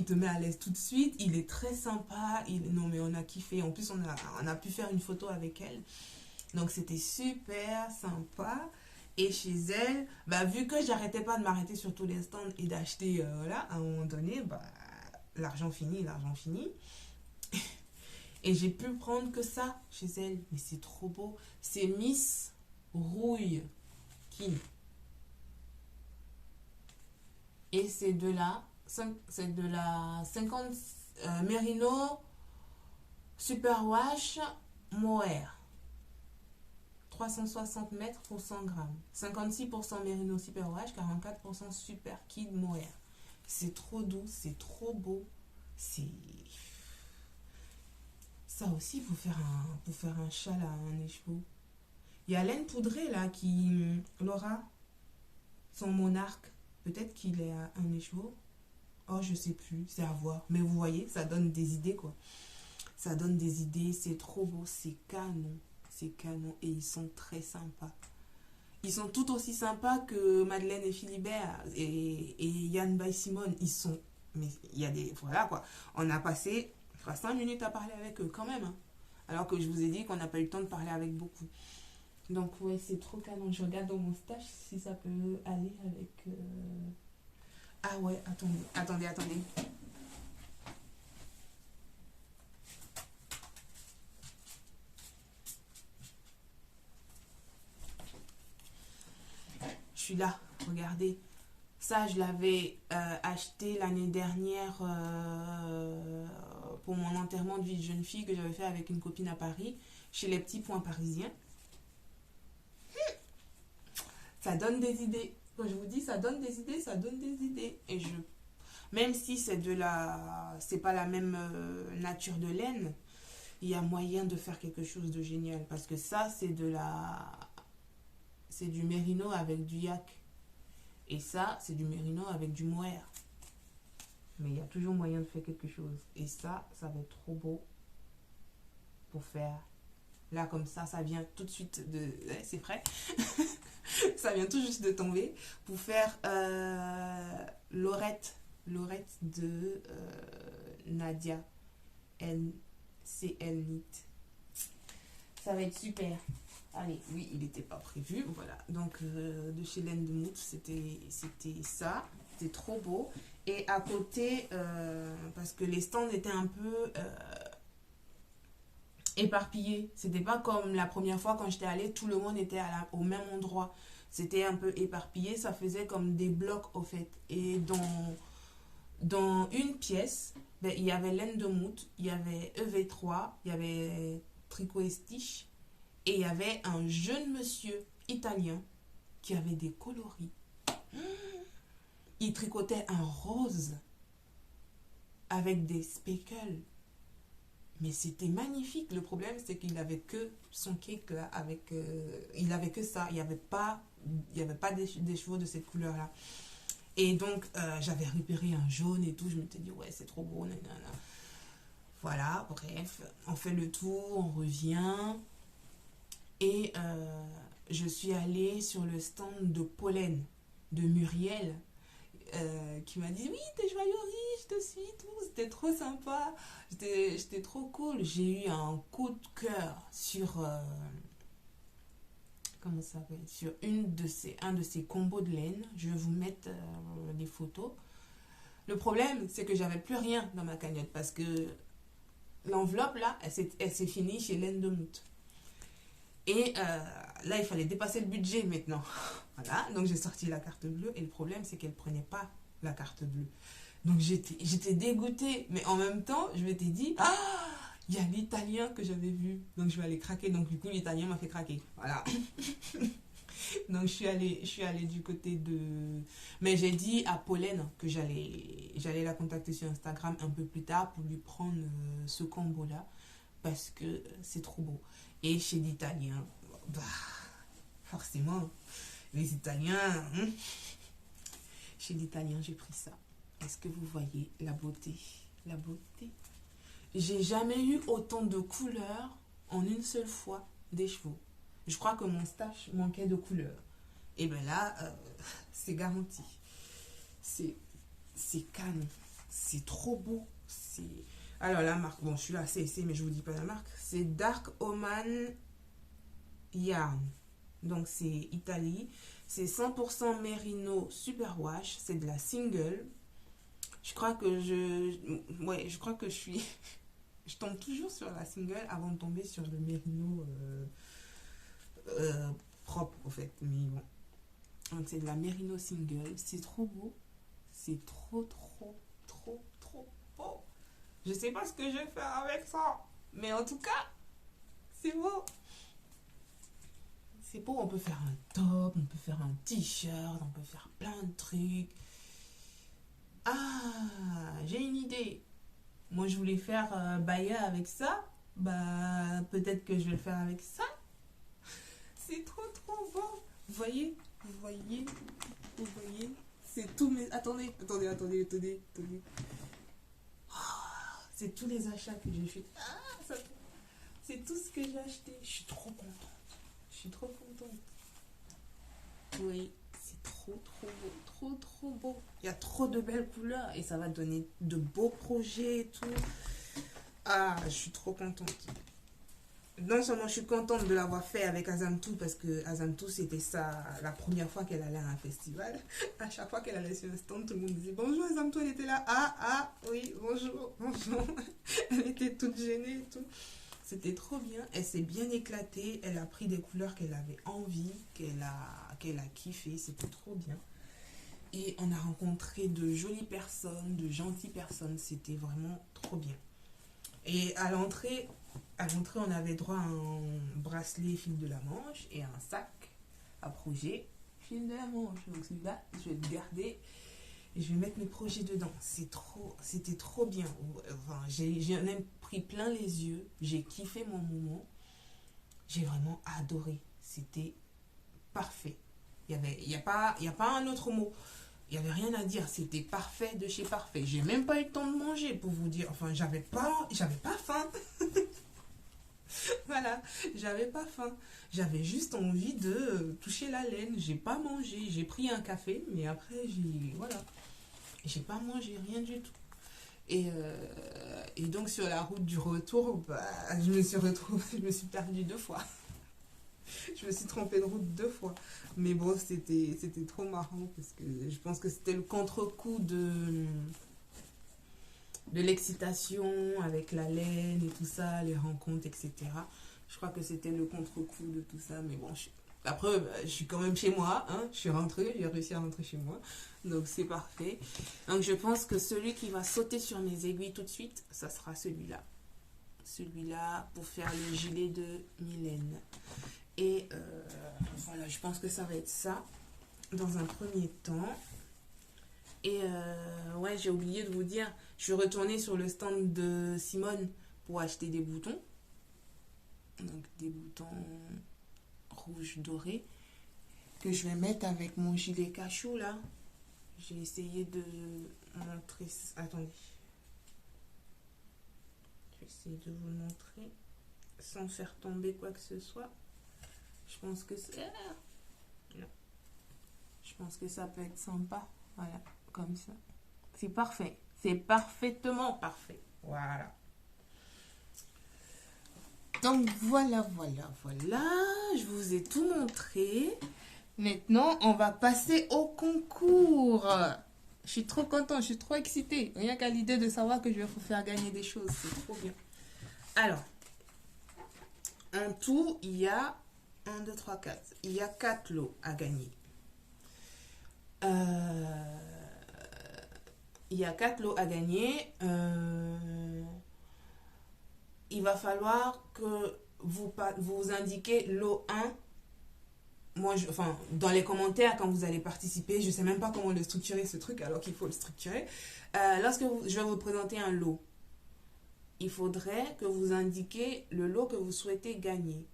te met à l'aise tout de suite. Il est très sympa. Non, mais on a kiffé. En plus, on a pu faire une photo avec elle. Donc, c'était super sympa. Et chez elle, bah, vu que j'arrêtais pas de m'arrêter sur tous les stands et d'acheter, voilà, à un moment donné, bah, l'argent fini. Et j'ai pu prendre que ça chez elle. Mais c'est trop beau. C'est Miss Rouille Kin. Et c'est de la 50 Merino Superwash Mohair. 360 mètres pour 100 grammes. 56% Merino Super Wash, 44% Super Kid Mohair. C'est trop doux, c'est trop beau. C'est... Ça aussi, pour faire un châle à un écheveau. Il y a Laine Poudrée, là, qui... Laura, son monarque, peut-être qu'il est à un écheveau. Oh, je sais plus, c'est à voir. Mais vous voyez, ça donne des idées, quoi. Ça donne des idées, c'est trop beau, c'est canon. C'est canon et ils sont très sympas. Ils sont tout aussi sympas que Madeleine et Philibert et Yann by Simone. Ils sont... Mais il y a des... Voilà, quoi. On a passé 5 minutes à parler avec eux, quand même. Hein. Alors que je vous ai dit qu'on n'a pas eu le temps de parler avec beaucoup. Donc, ouais, c'est trop canon. Je regarde dans mon stage si ça peut aller avec... Ah ouais, attendez. Je suis là, regardez. Ça, je l'avais acheté l'année dernière pour mon enterrement de vie de jeune fille que j'avais fait avec une copine à Paris, chez les petits points parisiens. Ça donne des idées. Quand je vous dis, ça donne des idées, ça donne des idées. Et je... Même si c'est c'est pas la même nature de laine, il y a moyen de faire quelque chose de génial. Parce que ça, c'est du mérino avec du yak. Et ça, c'est du mérino avec du mohair. Mais il y a toujours moyen de faire quelque chose. Et ça va être trop beau pour faire. Là, comme ça vient tout de suite de... C'est prêt. Ça vient tout juste de tomber. Pour faire Laurette de Nadia. CL Knit. Ça va être super. Allez, oui, il n'était pas prévu. Voilà. Donc, de chez Laine de Mout, c'était ça. C'était trop beau. Et à côté, parce que les stands étaient un peu éparpillés. C'était pas comme la première fois quand j'étais allée, tout le monde était au même endroit. C'était un peu éparpillé. Ça faisait comme des blocs, au fait. Et dans une pièce, ben, il y avait Laine de Mout, il y avait EV3, il y avait Tricot et Stitch. Et il y avait un jeune monsieur italien qui avait des coloris. Il tricotait un rose avec des speckles. Mais c'était magnifique. Le problème, c'est qu'il avait que son cake là, il avait que ça. Il n'y avait pas des chevaux de cette couleur-là. Et donc, j'avais repéré un jaune et tout. Je me suis dit, ouais, c'est trop beau. Nanana. Voilà, bref. On fait le tour, on revient. Et je suis allée sur le stand de Pollen, de Muriel, qui m'a dit, oui, t'es joaillerie, je te suis, tout. C'était trop sympa, j'étais trop cool. J'ai eu un coup de cœur sur, comment ça s'appelle, sur un de ces combos de laine. Je vais vous mettre des photos. Le problème, c'est que j'avais plus rien dans ma cagnotte parce que l'enveloppe, là, elle s'est finie chez Laine de Mout. Et là, il fallait dépasser le budget maintenant. Voilà, donc j'ai sorti la carte bleue. Et le problème, c'est qu'elle ne prenait pas la carte bleue. Donc j'étais dégoûtée. Mais en même temps, je m'étais dit, ah, il y a l'italien que j'avais vu. Donc je vais aller craquer. Donc du coup, l'italien m'a fait craquer. Voilà. Donc je suis allée du côté de... Mais j'ai dit à Pollen que j'allais la contacter sur Instagram un peu plus tard pour lui prendre ce combo-là. Parce que c'est trop beau. Et chez l'Italien, bah, forcément, les Italiens, chez l'Italien, j'ai pris ça. Est-ce que vous voyez la beauté? La beauté. J'ai jamais eu autant de couleurs en une seule fois des chevaux. Je crois que mon stash manquait de couleurs. Et bien là, c'est garanti. C'est canon. C'est trop beau. Alors la marque, bon, je suis là, c'est, mais je vous dis pas la marque. C'est Dark Oman Yarn. Donc c'est Italie. C'est 100% Merino Super Wash. C'est de la single. Je crois que je suis... je tombe toujours sur la single avant de tomber sur le Merino propre, au fait. Mais bon. Donc c'est de la Merino single. C'est trop beau. C'est trop beau. Je sais pas ce que je vais faire avec ça. Mais en tout cas, c'est beau. C'est beau, on peut faire un top, on peut faire un t-shirt, on peut faire plein de trucs. Ah, j'ai une idée. Moi, je voulais faire baya avec ça. Bah, peut-être que je vais le faire avec ça. C'est trop, trop beau. Vous voyez? Vous voyez? Vous voyez? C'est tous mes... Attendez. C'est tous les achats que j'ai fait. C'est tout ce que j'ai acheté. Je suis trop contente. Je suis trop contente. Oui, c'est trop, trop beau. Trop, trop beau. Il y a trop de belles couleurs et ça va donner de beaux projets et tout. Ah, je suis trop contente. Non seulement je suis contente de l'avoir fait avec Azamtou parce que Azamtou c'était ça la première fois qu'elle allait à un festival. À chaque fois qu'elle allait sur un stand, tout le monde disait bonjour Azamtou, elle était là. Oui, bonjour. Elle était toute gênée et tout. C'était trop bien. Elle s'est bien éclatée. Elle a pris des couleurs qu'elle avait envie, qu'elle a kiffé. C'était trop bien. Et on a rencontré de jolies personnes, de gentilles personnes. C'était vraiment trop bien. Et à l'entrée, on avait droit à un bracelet fil de la manche et un sac à projet fil de la manche. Donc celui-là, je vais le garder et je vais mettre mes projets dedans. C'était trop bien. Enfin, j'ai même pris plein les yeux. J'ai kiffé mon moment. J'ai vraiment adoré. C'était parfait. Il y a pas un autre mot. Il n'y avait rien à dire, c'était parfait de chez parfait. J'ai même pas eu le temps de manger pour vous dire. Enfin, j'avais pas faim. Voilà, j'avais pas faim. J'avais juste envie de toucher la laine. J'ai pas mangé. J'ai pris un café, mais après, j'ai pas mangé rien du tout. Et donc, sur la route du retour, bah, je me suis perdue 2 fois. Je me suis trompée de route 2 fois. Mais bon, c'était trop marrant parce que je pense que c'était le contre-coup de l'excitation avec la laine et tout ça, les rencontres, etc. Je crois que c'était le contre-coup de tout ça. Mais bon, après, je suis quand même chez moi. Hein, j'ai réussi à rentrer chez moi. Donc c'est parfait. Donc je pense que celui qui va sauter sur mes aiguilles tout de suite, ça sera celui-là. Celui-là pour faire le gilet de Mylène. Et voilà, je pense que ça va être ça dans un premier temps. Et ouais, j'ai oublié de vous dire, je suis retournée sur le stand de Simone pour acheter des boutons. Donc des boutons rouges dorés que je vais mettre avec mon gilet cachou là. J'ai essayé de montrer... Attendez. Je vais essayer de vous le montrer sans faire tomber quoi que ce soit. Je pense que je pense que ça peut être sympa. Voilà, comme ça. C'est parfait. C'est parfaitement parfait. Voilà. Donc voilà. Je vous ai tout montré. Maintenant, on va passer au concours. Je suis trop contente, je suis trop excitée. Rien qu'à l'idée de savoir que je vais vous faire gagner des choses. C'est trop bien. Alors, en tout, il y a 1, 2, 3, 4. Il y a 4 lots à gagner. Il y a 4 lots à gagner. Il va falloir que vous indiquez lot 1. Moi, dans les commentaires, quand vous allez participer, je ne sais même pas comment le structurer ce truc, alors qu'il faut le structurer. Je vais vous présenter un lot, il faudrait que vous indiquiez le lot que vous souhaitez gagner.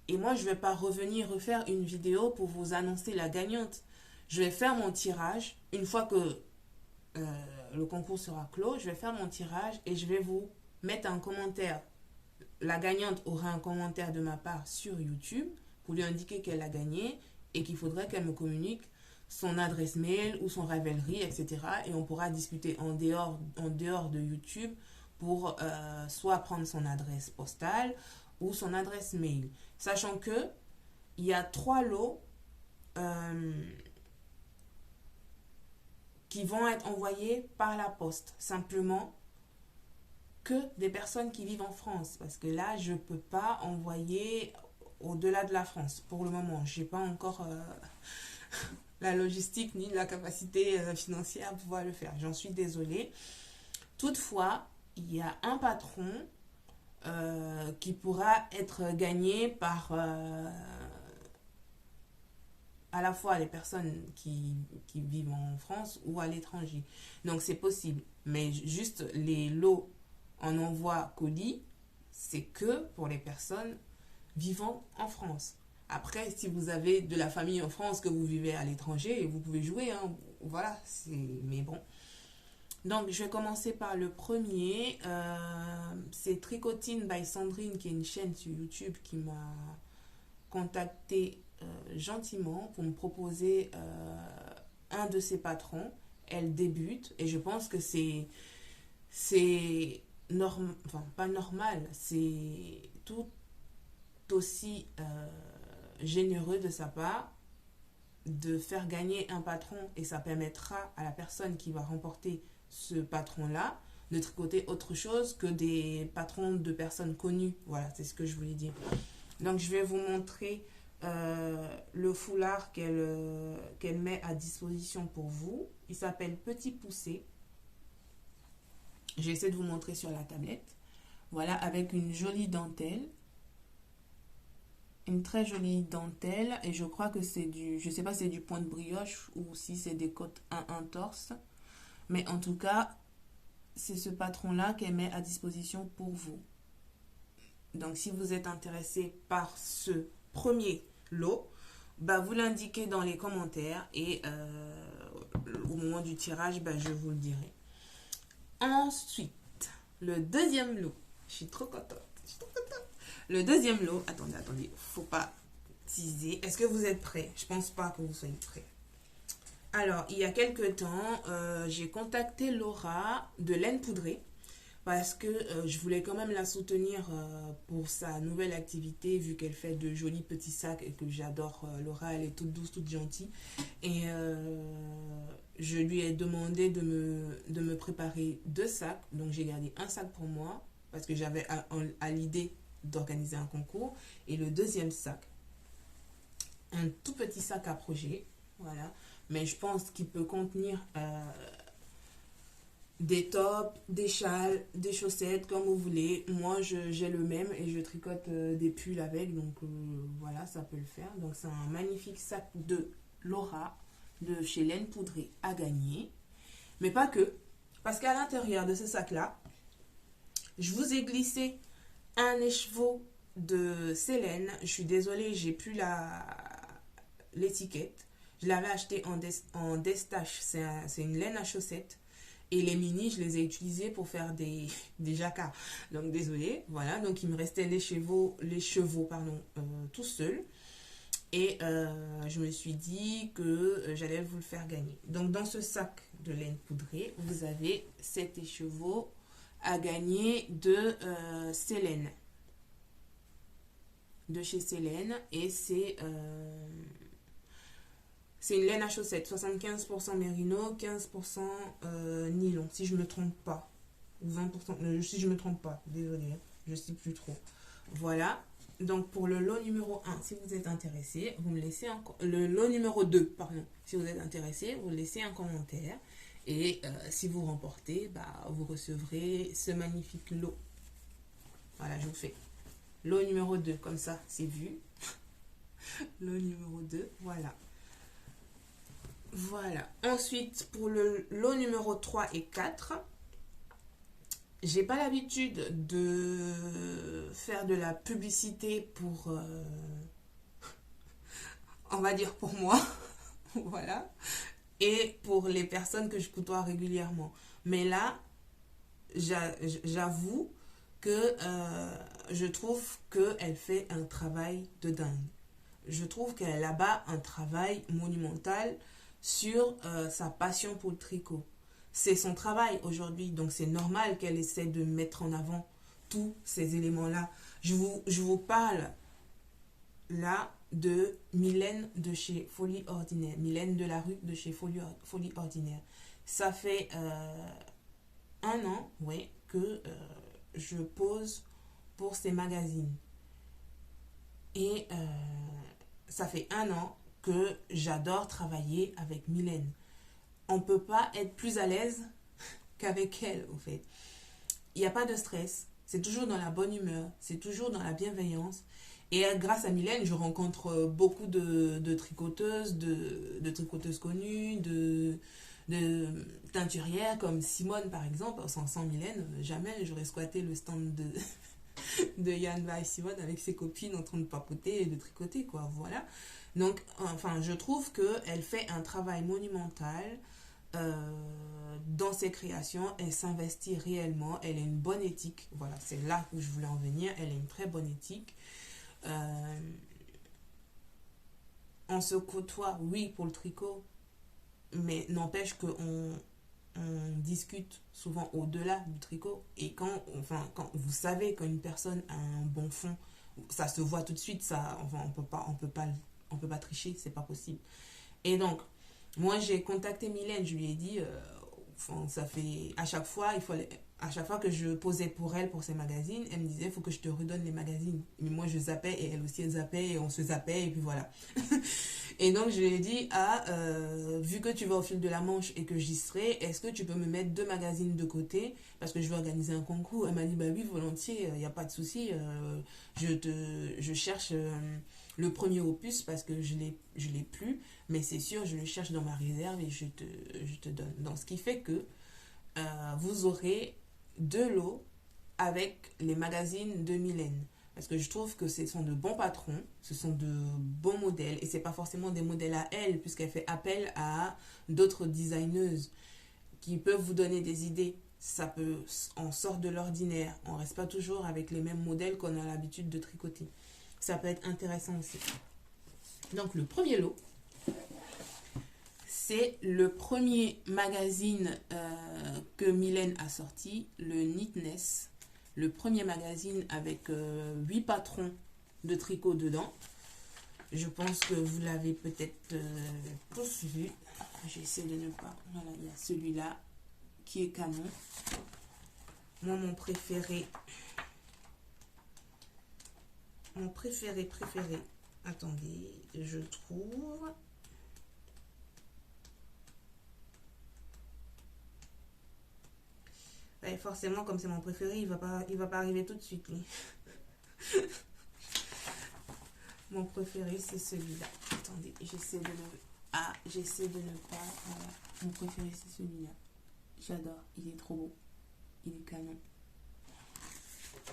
Et moi, je ne vais pas refaire une vidéo pour vous annoncer la gagnante. Je vais faire mon tirage. Une fois que le concours sera clos, je vais faire mon tirage et je vais vous mettre un commentaire. La gagnante aura un commentaire de ma part sur YouTube pour lui indiquer qu'elle a gagné et qu'il faudrait qu'elle me communique son adresse mail ou son Ravelry, etc. Et on pourra discuter en dehors de YouTube pour soit prendre son adresse postale ou son adresse mail. Sachant que il y a 3 lots qui vont être envoyés par la poste. Simplement que des personnes qui vivent en France. Parce que là, je ne peux pas envoyer au-delà de la France. Pour le moment, je n'ai pas encore la logistique ni la capacité financière pour pouvoir le faire. J'en suis désolée. Toutefois, il y a un patron qui pourra être gagné par à la fois les personnes qui vivent en France ou à l'étranger. Donc c'est possible. Mais juste les lots en envoi colis, c'est que pour les personnes vivant en France. Après, si vous avez de la famille en France, que vous vivez à l'étranger, vous pouvez jouer, hein. Voilà, mais bon. Donc, je vais commencer par le premier. C'est Tricotine by Sandrine, qui est une chaîne sur YouTube qui m'a contacté gentiment pour me proposer un de ses patrons. Elle débute et je pense que c'est enfin, pas normal, c'est tout aussi généreux de sa part de faire gagner un patron, et ça permettra à la personne qui va remporter ce patron-là de tricoter autre chose que des patrons de personnes connues. Voilà, c'est ce que je voulais dire. Donc, je vais vous montrer le foulard qu'elle met à disposition pour vous. Il s'appelle Petit Poussé. J'essaie de vous montrer sur la tablette. Voilà, avec une jolie dentelle. Une très jolie dentelle. Et je crois que c'est du... Je sais pas si c'est du point de brioche ou si c'est des côtes 1 torse. Mais en tout cas, c'est ce patron-là qu'elle met à disposition pour vous. Donc, si vous êtes intéressé par ce premier lot, bah, vous l'indiquez dans les commentaires et au moment du tirage, bah, je vous le dirai. Ensuite, le deuxième lot. Je suis trop contente. Le deuxième lot, attendez, faut pas teaser. Est-ce que vous êtes prêts? Je pense pas que vous soyez prêts. Alors, il y a quelques temps, j'ai contacté Laura de Laine Poudrée parce que je voulais quand même la soutenir pour sa nouvelle activité, vu qu'elle fait de jolis petits sacs et que j'adore Laura. Elle est toute douce, toute gentille. Et je lui ai demandé de me préparer 2 sacs. Donc, j'ai gardé un sac pour moi parce que j'avais à l'idée d'organiser un concours. Et le deuxième sac, un tout petit sac à projet. Voilà. Mais je pense qu'il peut contenir des tops, des châles, des chaussettes, comme vous voulez. Moi, j'ai le même et je tricote des pulls avec. Donc, voilà, ça peut le faire. Donc, c'est un magnifique sac de Laura, de chez Laine Poudrée, à gagner. Mais pas que. Parce qu'à l'intérieur de ce sac-là, je vous ai glissé un écheveau de Célène. Je suis désolée, j'ai plus l'étiquette. Je l'avais acheté en destache. C'est une laine à chaussettes. Et les mini, je les ai utilisés pour faire des jacquards. Donc, désolée. Voilà. Donc, il me restait les chevaux tout seuls. Et je me suis dit que j'allais vous le faire gagner. Donc, dans ce sac de laine poudrée, vous avez 7 écheveaux à gagner de Célène. De chez Célène. Et c'est une laine à chaussettes. 75% mérino, 15% nylon. Si je ne me trompe pas. Ou 20%. Si je ne me trompe pas. Désolée. Je ne sais plus trop. Voilà. Donc, pour le lot numéro 1, si vous êtes intéressé, vous me laissez le lot numéro 2, pardon. Si vous êtes intéressé, vous laissez un commentaire. Et si vous remportez, bah, vous recevrez ce magnifique lot. Voilà, je vous fais lot numéro 2. Comme ça, c'est vu. Lot numéro 2, voilà. Voilà. Ensuite, pour le lot numéro 3 et 4, j'ai pas l'habitude de faire de la publicité pour, on va dire pour moi, voilà, et pour les personnes que je côtoie régulièrement. Mais là, j'avoue que je trouve qu'elle fait un travail de dingue. Je trouve qu'elle abat un travail monumental sur sa passion pour le tricot. C'est son travail aujourd'hui, donc c'est normal qu'elle essaie de mettre en avant tous ces éléments-là. Je vous parle là de Mylène de chez Folie Ordinaire, Mylène de la rue de chez Folie Ordinaire. Ça fait 1 an, ouais, que je pose pour ces magazines. Et ça fait 1 an que j'adore travailler avec Mylène. On ne peut pas être plus à l'aise qu'avec elle, au fait. Il n'y a pas de stress. C'est toujours dans la bonne humeur. C'est toujours dans la bienveillance. Et grâce à Mylène, je rencontre beaucoup de tricoteuses, de tricoteuses connues, de teinturières comme Simone par exemple. Sans Mylène, jamais j'aurais squatté le stand de Yann et Simone avec ses copines en train de papoter et de tricoter, quoi. Voilà. Donc, enfin, je trouve qu'elle fait un travail monumental dans ses créations. Elle s'investit réellement. Elle a une bonne éthique. Voilà, c'est là où je voulais en venir. Elle a une très bonne éthique. Euh, on se côtoie, oui, pour le tricot, mais n'empêche qu'on on discute souvent au-delà du tricot. Et quand vous savez qu'une personne a un bon fond, ça se voit tout de suite. Ça, enfin, on peut pas tricher, c'est pas possible. Et donc, moi, j'ai contacté Mylène, je lui ai dit, enfin, ça fait à chaque fois, à chaque fois que je posais pour elle pour ses magazines, elle me disait, il faut que je te redonne les magazines. Mais moi, je zappais et elle aussi, elle zappait et on se zappait et puis voilà. Et donc, je lui ai dit, vu que tu vas au fil de la Manche et que j'y serai, est-ce que tu peux me mettre 2 magazines de côté parce que je vais organiser un concours. Elle m'a dit, bah oui, volontiers, il n'y a pas de souci. Je cherche le premier opus parce que je l'ai plus, mais c'est sûr, je le cherche dans ma réserve et je te donne. Donc, ce qui fait que vous aurez 2 lots avec les magazines de Mylène. Parce que je trouve que ce sont de bons patrons, ce sont de bons modèles, et c'est pas forcément des modèles à elle, puisqu'elle fait appel à d'autres designeuses qui peuvent vous donner des idées. Ça peut, on sort de l'ordinaire, on reste pas toujours avec les mêmes modèles qu'on a l'habitude de tricoter. Ça peut être intéressant aussi. Donc le premier lot, c'est le premier magazine que Mylène a sorti, le Neatness. Le premier magazine avec 8 patrons de tricot dedans. Je pense que vous l'avez peut-être tous vu. J'essaie de ne pas... Voilà, il y a celui-là qui est canon. Moi, mon préféré... Mon préféré... Attendez, je trouve... Ouais, forcément, comme c'est mon préféré, il va pas arriver tout de suite, lui. Mon préféré, c'est celui-là. Attendez, j'essaie de ne pas... Voilà. Mon préféré, c'est celui-là. J'adore, il est trop beau. Il est canon.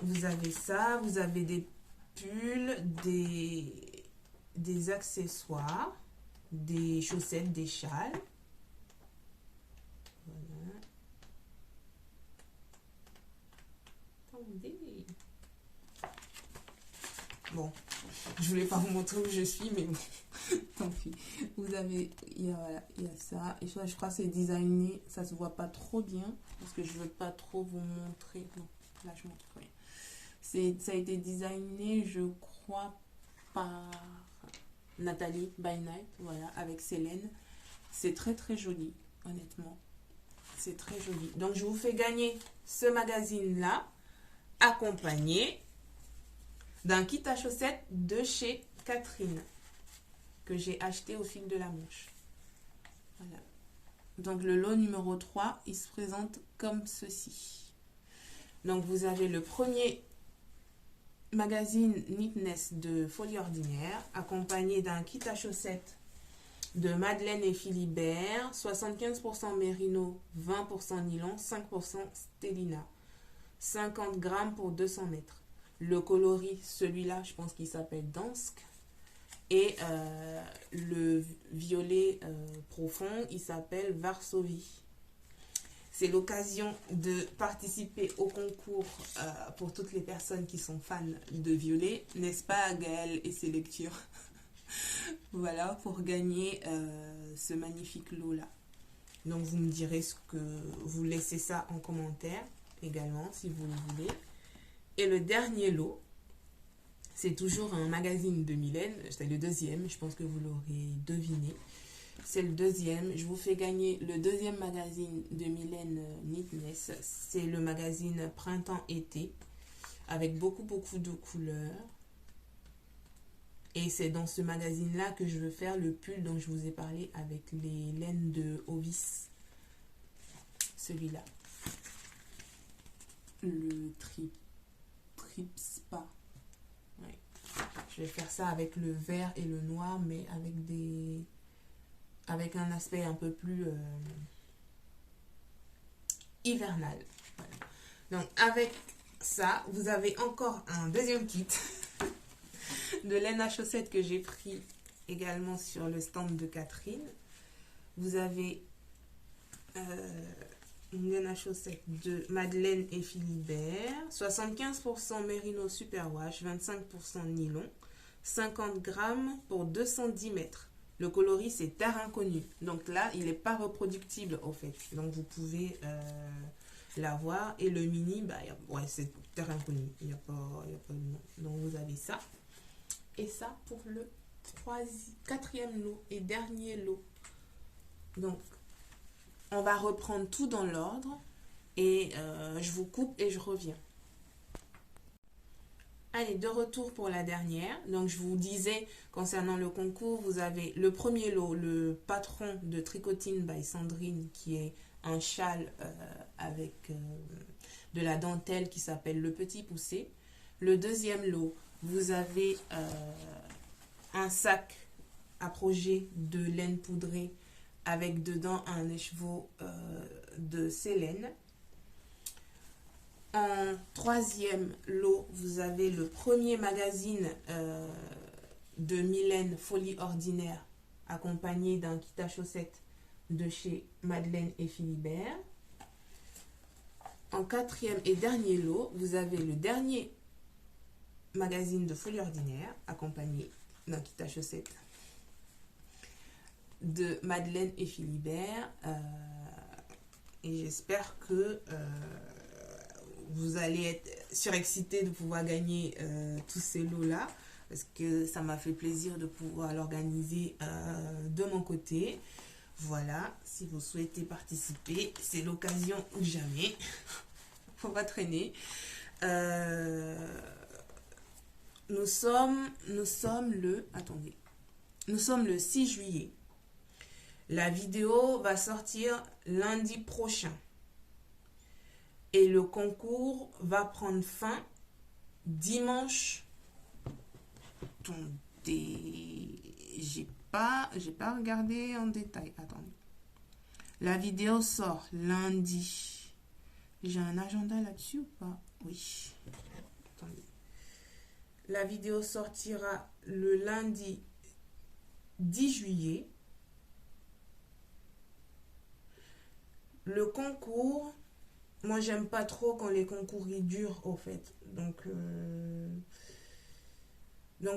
Vous avez ça, vous avez des pulls, des accessoires, des chaussettes, des châles. Voilà. Attendez. Bon, je voulais pas vous montrer où je suis, mais bon, tant pis. Vous avez, voilà, il y a ça. Et je crois que c'est designé, ça se voit pas trop bien, parce que je veux pas trop vous montrer. Non, là je montre rien. Ça a été designé, je crois, par Nathalie by Night, voilà, avec Célène. C'est très très joli, honnêtement. C'est très joli. Donc je vous fais gagner ce magazine-là, accompagné d'un kit à chaussettes de chez Catherine, que j'ai acheté au fil de la Manche. Voilà. Donc le lot numéro 3, il se présente comme ceci. Donc vous avez le premier magazine Neatness de Folie Ordinaire, accompagné d'un kit à chaussettes de Madeleine et Philibert, 75% Mérino, 20% nylon, 5% Stellina, 50 grammes pour 200 mètres. Le coloris, celui-là, je pense qu'il s'appelle Dansk. Et le violet profond, il s'appelle Varsovie. C'est l'occasion de participer au concours pour toutes les personnes qui sont fans de violet, n'est-ce pas, Gaëlle et ses lectures? Voilà, pour gagner ce magnifique lot-là. Donc, vous me direz ce que vous laissez ça en commentaire également, si vous le voulez. Et le dernier lot, c'est toujours un magazine de Mylène. C'est le deuxième, je pense que vous l'aurez deviné. C'est le deuxième. Je vous fais gagner le deuxième magazine de Mylène Neatness. C'est le magazine Printemps-été, avec beaucoup de couleurs. Et c'est dans ce magazine-là que je veux faire le pull dont je vous ai parlé avec les laines de Ovis. Celui-là. Le Trip Spa. Ouais. Je vais faire ça avec le vert et le noir, mais avec un aspect un peu plus hivernal. Voilà. Donc avec ça, vous avez encore un deuxième kit de laine à chaussettes que j'ai pris également sur le stand de Catherine. Vous avez une laine à chaussettes de Madeleine et Philibert, 75% Merino Superwash, 25% nylon, 50 grammes pour 210 mètres. Le coloris c'est Terre Inconnue. Donc là, il n'est pas reproductible au fait. Donc vous pouvez l'avoir. Et le mini, bah, ouais, c'est Terre Inconnue. Il n'y a pas de nom. Donc vous avez ça. Et ça pour le quatrième lot et dernier lot. Donc, on va reprendre tout dans l'ordre. Et je vous coupe et je reviens. Allez, de retour pour la dernière. Donc, je vous disais, concernant le concours, vous avez le premier lot, le patron de Tricotine by Sandrine, qui est un châle avec de la dentelle qui s'appelle le Petit Poussé. Le deuxième lot, vous avez un sac à projet de laine poudrée avec dedans un écheveau de Célène. En troisième lot, vous avez le premier magazine de Mylène Folie Ordinaire, accompagné d'un kit à chaussettes de chez Madeleine et Philibert. En quatrième et dernier lot, vous avez le dernier magazine de Folie Ordinaire, accompagné d'un kit à chaussettes de Madeleine et Philibert. Et j'espère que vous allez être surexcités de pouvoir gagner tous ces lots-là, parce que ça m'a fait plaisir de pouvoir l'organiser de mon côté. Voilà, si vous souhaitez participer, c'est l'occasion ou jamais. Faut pas traîner. Nous sommes le 6 juillet. La vidéo va sortir lundi prochain. Et le concours va prendre fin dimanche. Attendez, j'ai pas regardé en détail. Attendez. La vidéo sort lundi. J'ai un agenda là-dessus ou pas? Oui. Attendez. La vidéo sortira le lundi 10 juillet. Le concours, moi j'aime pas trop quand les concours ils durent au fait. Donc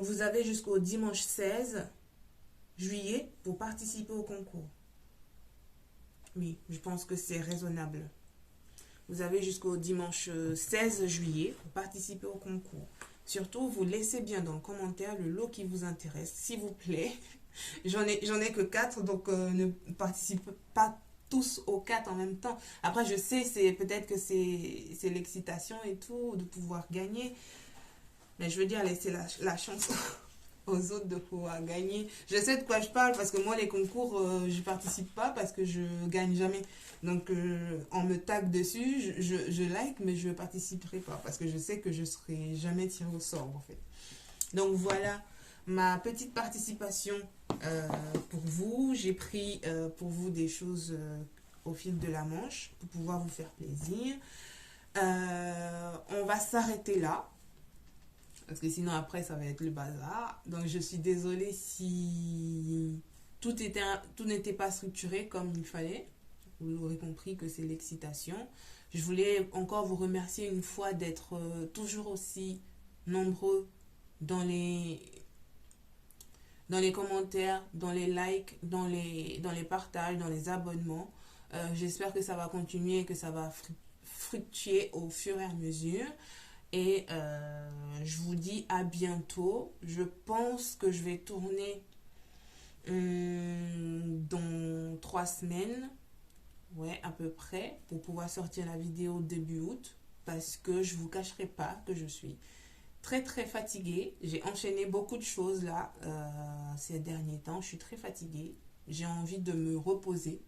vous avez jusqu'au dimanche 16 juillet pour participer au concours. Oui, je pense que c'est raisonnable. Vous avez jusqu'au dimanche 16 juillet pour participer au concours. Surtout, vous laissez bien dans le commentaire le lot qui vous intéresse, s'il vous plaît. J'en ai que 4, donc ne participez pas tous aux 4 en même temps. Après, je sais, peut-être que c'est l'excitation et tout, de pouvoir gagner. Mais je veux dire, laisser la chance aux autres de pouvoir gagner. Je sais de quoi je parle, parce que moi, les concours, je participe pas parce que je gagne jamais. Donc, on me tag dessus, je like, mais je participerai pas parce que je sais que je serai jamais tirée au sort, en fait. Donc, voilà ma petite participation pour vous. J'ai pris pour vous des choses au fil de la manche pour pouvoir vous faire plaisir. On va s'arrêter là, parce que sinon après ça va être le bazar. Donc je suis désolée si tout n'était pas structuré comme il fallait. Vous l'aurez compris que c'est l'excitation. Je voulais encore vous remercier une fois d'être toujours aussi nombreux dans les commentaires, dans les likes, dans les partages, dans les abonnements. J'espère que ça va continuer et que ça va fructuer au fur et à mesure. Et je vous dis à bientôt. Je pense que je vais tourner dans 3 semaines. Ouais, à peu près. Pour pouvoir sortir la vidéo début août. Parce que je ne vous cacherai pas que je suis très très fatiguée. J'ai enchaîné beaucoup de choses là ces derniers temps. Je suis très fatiguée. J'ai envie de me reposer.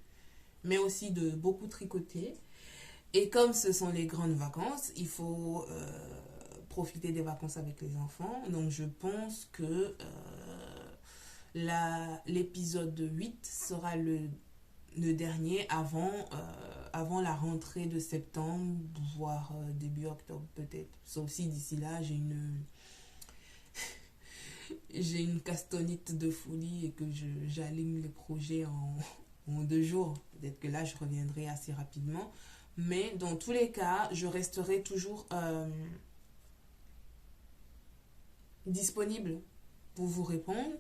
Mais aussi de beaucoup tricoter. Et comme ce sont les grandes vacances, il faut profiter des vacances avec les enfants. Donc je pense que l'épisode 8 sera le dernier avant la rentrée de septembre, voire début octobre peut-être. Sauf si d'ici là, j'ai une castonite de folie et que j'aligne les projets en 2 jours. Peut-être que là, je reviendrai assez rapidement. Mais dans tous les cas, je resterai toujours disponible pour vous répondre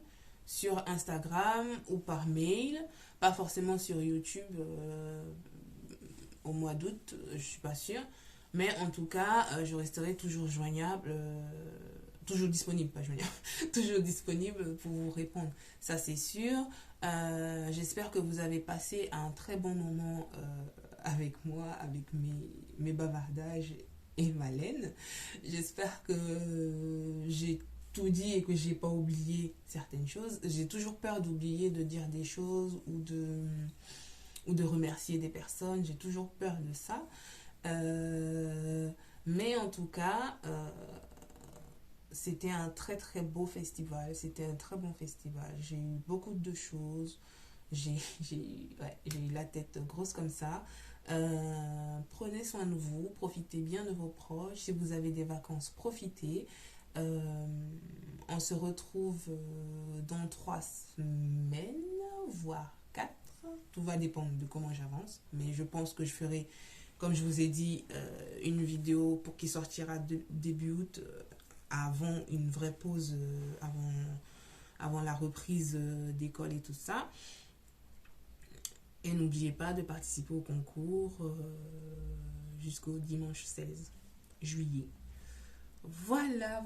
sur Instagram ou par mail. Pas forcément sur YouTube au mois d'août, je suis pas sûre. Mais en tout cas, je resterai toujours joignable, toujours disponible, pas joignable, toujours disponible pour vous répondre. Ça, c'est sûr. J'espère que vous avez passé un très bon moment avec moi, avec mes bavardages et ma laine. J'espère que j'ai tout dit et que j'ai pas oublié certaines choses. J'ai toujours peur d'oublier de dire des choses ou de remercier des personnes. J'ai toujours peur de ça. Mais en tout cas, c'était un très très beau festival. C'était un très bon festival. J'ai eu beaucoup de choses. J'ai eu la tête grosse comme ça. Prenez soin de vous, profitez bien de vos proches. Si vous avez des vacances, profitez. On se retrouve dans 3 semaines, voire 4. Tout va dépendre de comment j'avance. Mais je pense que je ferai, comme je vous ai dit, une vidéo pour qui sortira début août, avant une vraie pause, avant la reprise d'école et tout ça. Et n'oubliez pas de participer au concours jusqu'au dimanche 16 juillet. Voilà.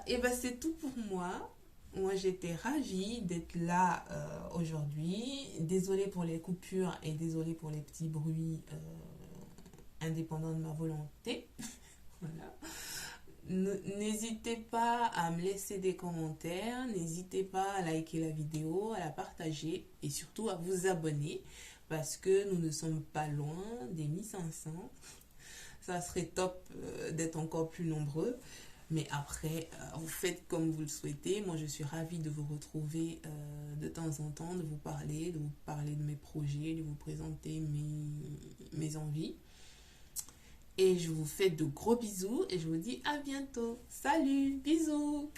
Et ben c'est tout pour moi. Moi j'étais ravie d'être là aujourd'hui. Désolée pour les coupures et désolée pour les petits bruits indépendants de ma volonté. Voilà. N'hésitez pas à me laisser des commentaires, n'hésitez pas à liker la vidéo, à la partager et surtout à vous abonner parce que nous ne sommes pas loin des 1500. Ça serait top d'être encore plus nombreux. Mais après, vous faites comme vous le souhaitez. Moi, je suis ravie de vous retrouver de temps en temps, de vous parler de mes projets, de vous présenter mes envies. Et je vous fais de gros bisous et je vous dis à bientôt. Salut, bisous!